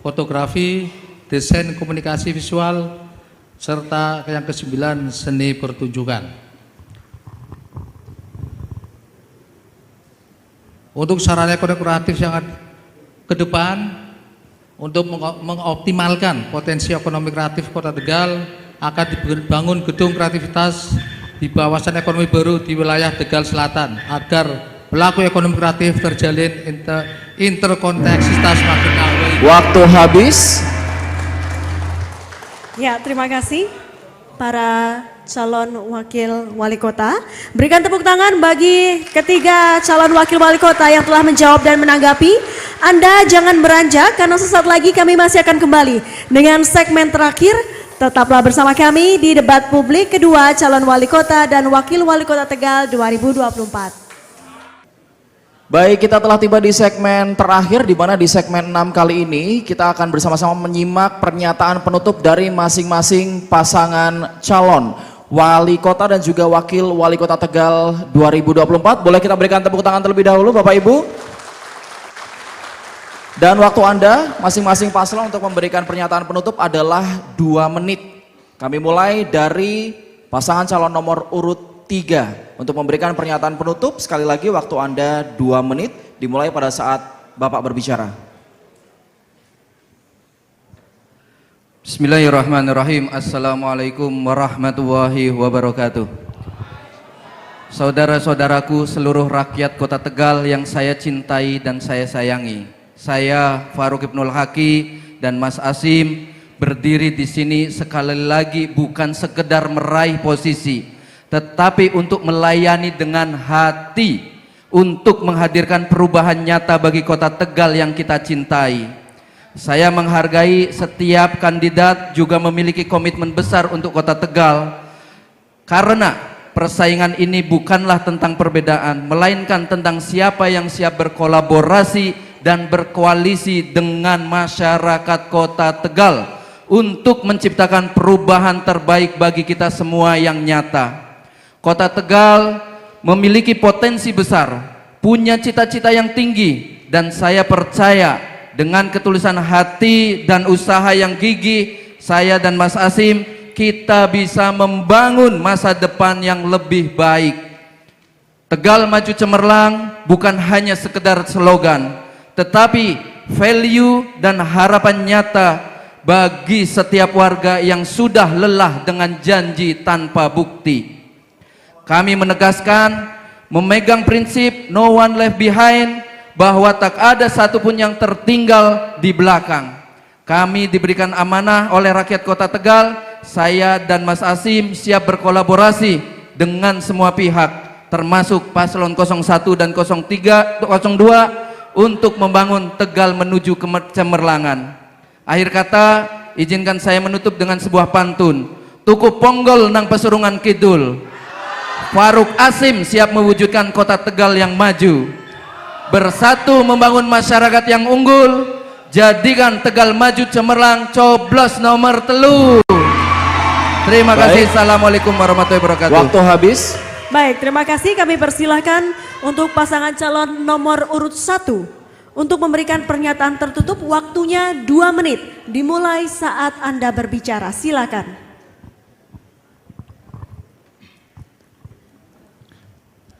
fotografi, desain komunikasi visual, serta yang ke-9 seni pertunjukan. Untuk sarana ekonomi kreatif yang ke depan, untuk mengoptimalkan potensi ekonomi kreatif Kota Tegal, akan dibangun gedung kreativitas di kawasan ekonomi baru di wilayah Tegal Selatan, agar pelaku ekonomi kreatif terjalin interkoneksitas makin awal. Waktu habis. Ya, terima kasih para calon wakil wali kota. Berikan tepuk tangan bagi ketiga calon wakil wali kota yang telah menjawab dan menanggapi. Anda jangan beranjak karena sesaat lagi kami masih akan kembali dengan segmen terakhir. Tetaplah bersama kami di debat publik kedua calon wali kota dan wakil wali kota Tegal 2024. Baik, kita telah tiba di segmen terakhir, di mana di segmen 6 kali ini kita akan bersama-sama menyimak pernyataan penutup dari masing-masing pasangan calon wali kota dan juga wakil wali kota Tegal 2024. Boleh kita berikan tepuk tangan terlebih dahulu Bapak Ibu? Dan waktu Anda masing-masing paslon untuk memberikan pernyataan penutup adalah 2 menit. Kami mulai dari pasangan calon nomor urut 3 untuk memberikan pernyataan penutup. Sekali lagi waktu Anda 2 menit dimulai pada saat Bapak berbicara. Bismillahirrahmanirrahim. Assalamualaikum warahmatullahi wabarakatuh. Saudara-saudaraku seluruh rakyat Kota Tegal yang saya cintai dan saya sayangi. Saya Faruk Ibnul Haki dan Mas Asim berdiri di sini sekali lagi bukan sekedar meraih posisi, tetapi untuk melayani dengan hati, untuk menghadirkan perubahan nyata bagi Kota Tegal yang kita cintai. Saya menghargai setiap kandidat juga memiliki komitmen besar untuk Kota Tegal, karena persaingan ini bukanlah tentang perbedaan, melainkan tentang siapa yang siap berkolaborasi dan berkoalisi dengan masyarakat Kota Tegal untuk menciptakan perubahan terbaik bagi kita semua yang nyata. Kota Tegal memiliki potensi besar, punya cita-cita yang tinggi, dan saya percaya dengan ketulusan hati dan usaha yang gigih, saya dan Mas Asim, kita bisa membangun masa depan yang lebih baik. Tegal Maju Cemerlang bukan hanya sekedar slogan, tetapi value dan harapan nyata bagi setiap warga yang sudah lelah dengan janji tanpa bukti. Kami menegaskan, memegang prinsip no one left behind, bahwa tak ada satupun yang tertinggal di belakang. Kami diberikan amanah oleh rakyat Kota Tegal. Saya dan Mas Asim siap berkolaborasi dengan semua pihak, termasuk paslon 01 dan 02 untuk membangun Tegal menuju kecemerlangan. Akhir kata, izinkan saya menutup dengan sebuah pantun. Tuku ponggol nang pesurungan kidul, Faruk Asim siap mewujudkan Kota Tegal yang maju. Bersatu membangun masyarakat yang unggul, jadikan Tegal Maju Cemerlang coblos nomor 3. Terima kasih. Assalamualaikum warahmatullahi wabarakatuh. Waktu habis. Baik, terima kasih. Kami persilahkan untuk pasangan calon nomor urut 1 untuk memberikan pernyataan tertutup, waktunya 2 menit dimulai saat Anda berbicara. Silakan.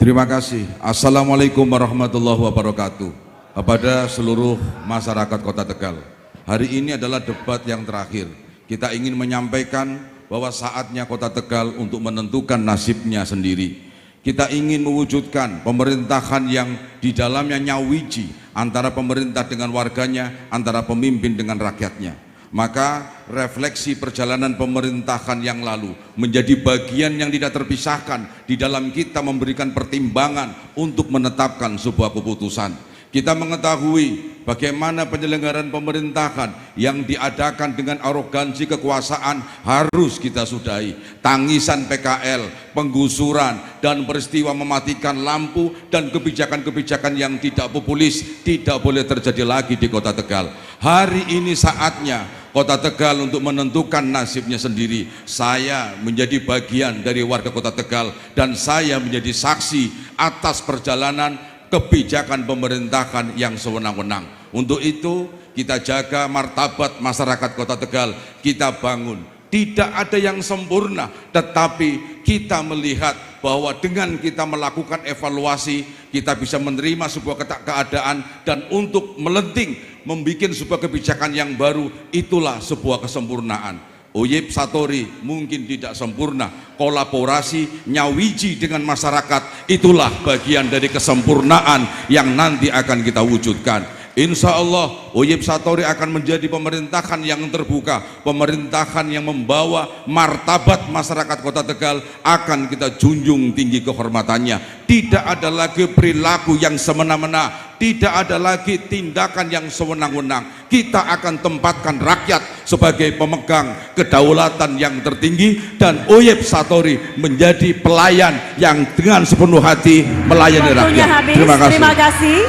Terima kasih. Assalamualaikum warahmatullahi wabarakatuh. Kepada seluruh masyarakat Kota Tegal, hari ini adalah debat yang terakhir. Kita ingin menyampaikan bahwa saatnya Kota Tegal untuk menentukan nasibnya sendiri. Kita ingin mewujudkan pemerintahan yang di dalamnya nyawiji antara pemerintah dengan warganya, antara pemimpin dengan rakyatnya. Maka refleksi perjalanan pemerintahan yang lalu menjadi bagian yang tidak terpisahkan di dalam kita memberikan pertimbangan untuk menetapkan sebuah keputusan. Kita mengetahui bagaimana penyelenggaraan pemerintahan yang diadakan dengan arogansi kekuasaan harus kita sudahi. Tangisan PKL, penggusuran, dan peristiwa mematikan lampu dan kebijakan-kebijakan yang tidak populis tidak boleh terjadi lagi di Kota Tegal. Hari ini saatnya Kota Tegal untuk menentukan nasibnya sendiri. Saya menjadi bagian dari warga Kota Tegal dan saya menjadi saksi atas perjalanan kebijakan pemerintahan yang sewenang-wenang. Untuk itu kita jaga martabat masyarakat Kota Tegal, kita bangun. Tidak ada yang sempurna, tetapi kita melihat bahwa dengan kita melakukan evaluasi, kita bisa menerima sebuah keadaan dan untuk melenting, membuat sebuah kebijakan yang baru, itulah sebuah kesempurnaan. Oyib Satori mungkin tidak sempurna, kolaborasi nyawiji dengan masyarakat itulah bagian dari kesempurnaan yang nanti akan kita wujudkan. Insya Allah Oyib Satori akan menjadi pemerintahan yang terbuka, pemerintahan yang membawa martabat masyarakat Kota Tegal akan kita junjung tinggi kehormatannya. Tidak ada lagi perilaku yang semena-mena, tidak ada lagi tindakan yang sewenang-wenang. Kita akan tempatkan rakyat sebagai pemegang kedaulatan yang tertinggi dan Oyib Satori menjadi pelayan yang dengan sepenuh hati melayani rakyat. Habis. Terima kasih. Terima kasih.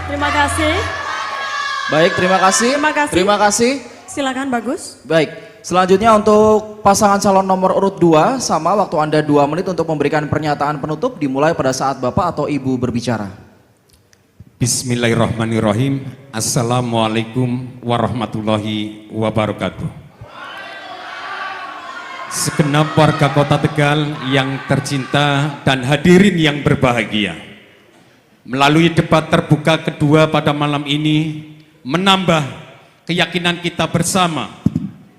Terima kasih. Baik, terima kasih. Terima kasih. Terima kasih. Silakan Bagus. Baik, selanjutnya untuk pasangan calon nomor urut 2, sama waktu Anda 2 menit untuk memberikan pernyataan penutup dimulai pada saat Bapak atau Ibu berbicara. Bismillahirrahmanirrahim. Assalamualaikum warahmatullahi wabarakatuh. Segenap warga Kota Tegal yang tercinta dan hadirin yang berbahagia, melalui debat terbuka kedua pada malam ini menambah keyakinan kita bersama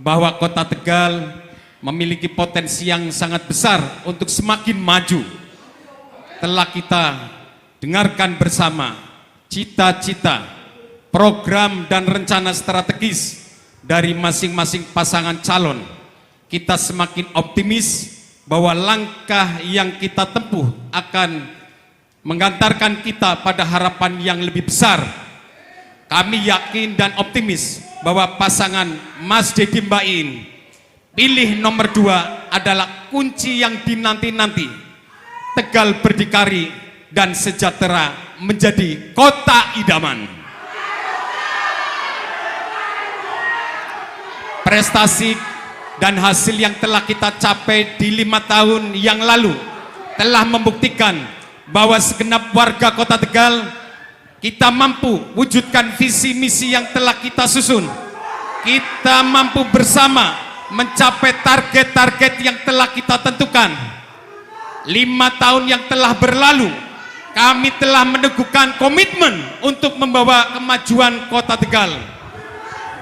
bahwa Kota Tegal memiliki potensi yang sangat besar untuk semakin maju. Telah kita dengarkan bersama cita-cita, program dan rencana strategis dari masing-masing pasangan calon. Kita semakin optimis bahwa langkah yang kita tempuh akan mengantarkan kita pada harapan yang lebih besar. Kami yakin dan optimis bahwa pasangan Mas Deddy Mbain pilih nomor 2 adalah kunci yang dinanti-nanti. Tegal berdikari dan sejahtera menjadi kota idaman. Prestasi dan hasil yang telah kita capai di 5 tahun yang lalu telah membuktikan bahwa segenap warga Kota Tegal kita mampu wujudkan visi misi yang telah kita susun. Kita mampu bersama mencapai target-target yang telah kita tentukan. 5 tahun yang telah berlalu, kami telah meneguhkan komitmen untuk membawa kemajuan Kota Tegal.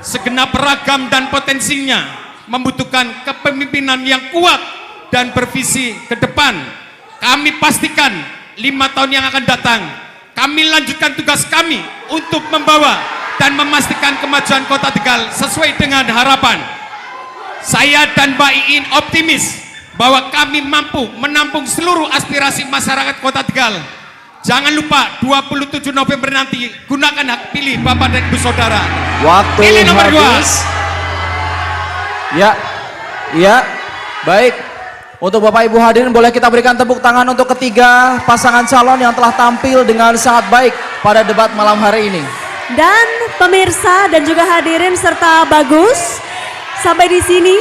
Segenap ragam dan potensinya membutuhkan kepemimpinan yang kuat dan bervisi ke depan. Kami pastikan 5 tahun yang akan datang, kami lanjutkan tugas kami untuk membawa dan memastikan kemajuan Kota Tegal sesuai dengan harapan. Saya dan Mbak Iin optimis bahwa kami mampu menampung seluruh aspirasi masyarakat Kota Tegal. Jangan lupa 27 November nanti gunakan hak pilih Bapak dan Ibu Saudara. Waktu Pilih nomor 2. Ya, baik. Untuk Bapak Ibu hadirin boleh kita berikan tepuk tangan untuk ketiga pasangan calon yang telah tampil dengan sangat baik pada debat malam hari ini. Dan pemirsa dan juga hadirin serta Bagus, sampai di sini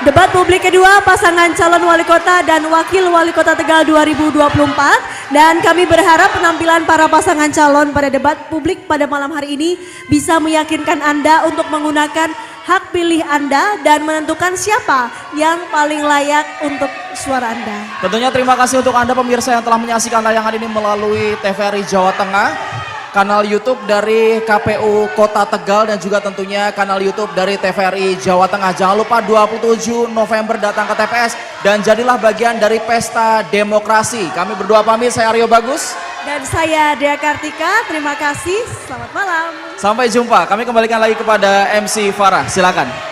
debat publik kedua pasangan calon wali kota dan wakil wali kota Tegal 2024 Dan kami berharap penampilan para pasangan calon pada debat publik pada malam hari ini bisa meyakinkan Anda untuk menggunakan hak pilih Anda dan menentukan siapa yang paling layak untuk suara Anda. Tentunya terima kasih untuk Anda pemirsa yang telah menyaksikan tayangan ini melalui TVRI Jawa Tengah, kanal YouTube dari KPU Kota Tegal dan juga tentunya kanal YouTube dari TVRI Jawa Tengah. Jangan lupa 27 November datang ke TPS dan jadilah bagian dari pesta demokrasi. Kami berdua pamit, saya Aryo Bagus. Dan saya Dea Kartika, terima kasih, selamat malam. Sampai jumpa, kami kembalikan lagi kepada MC Farah, silakan.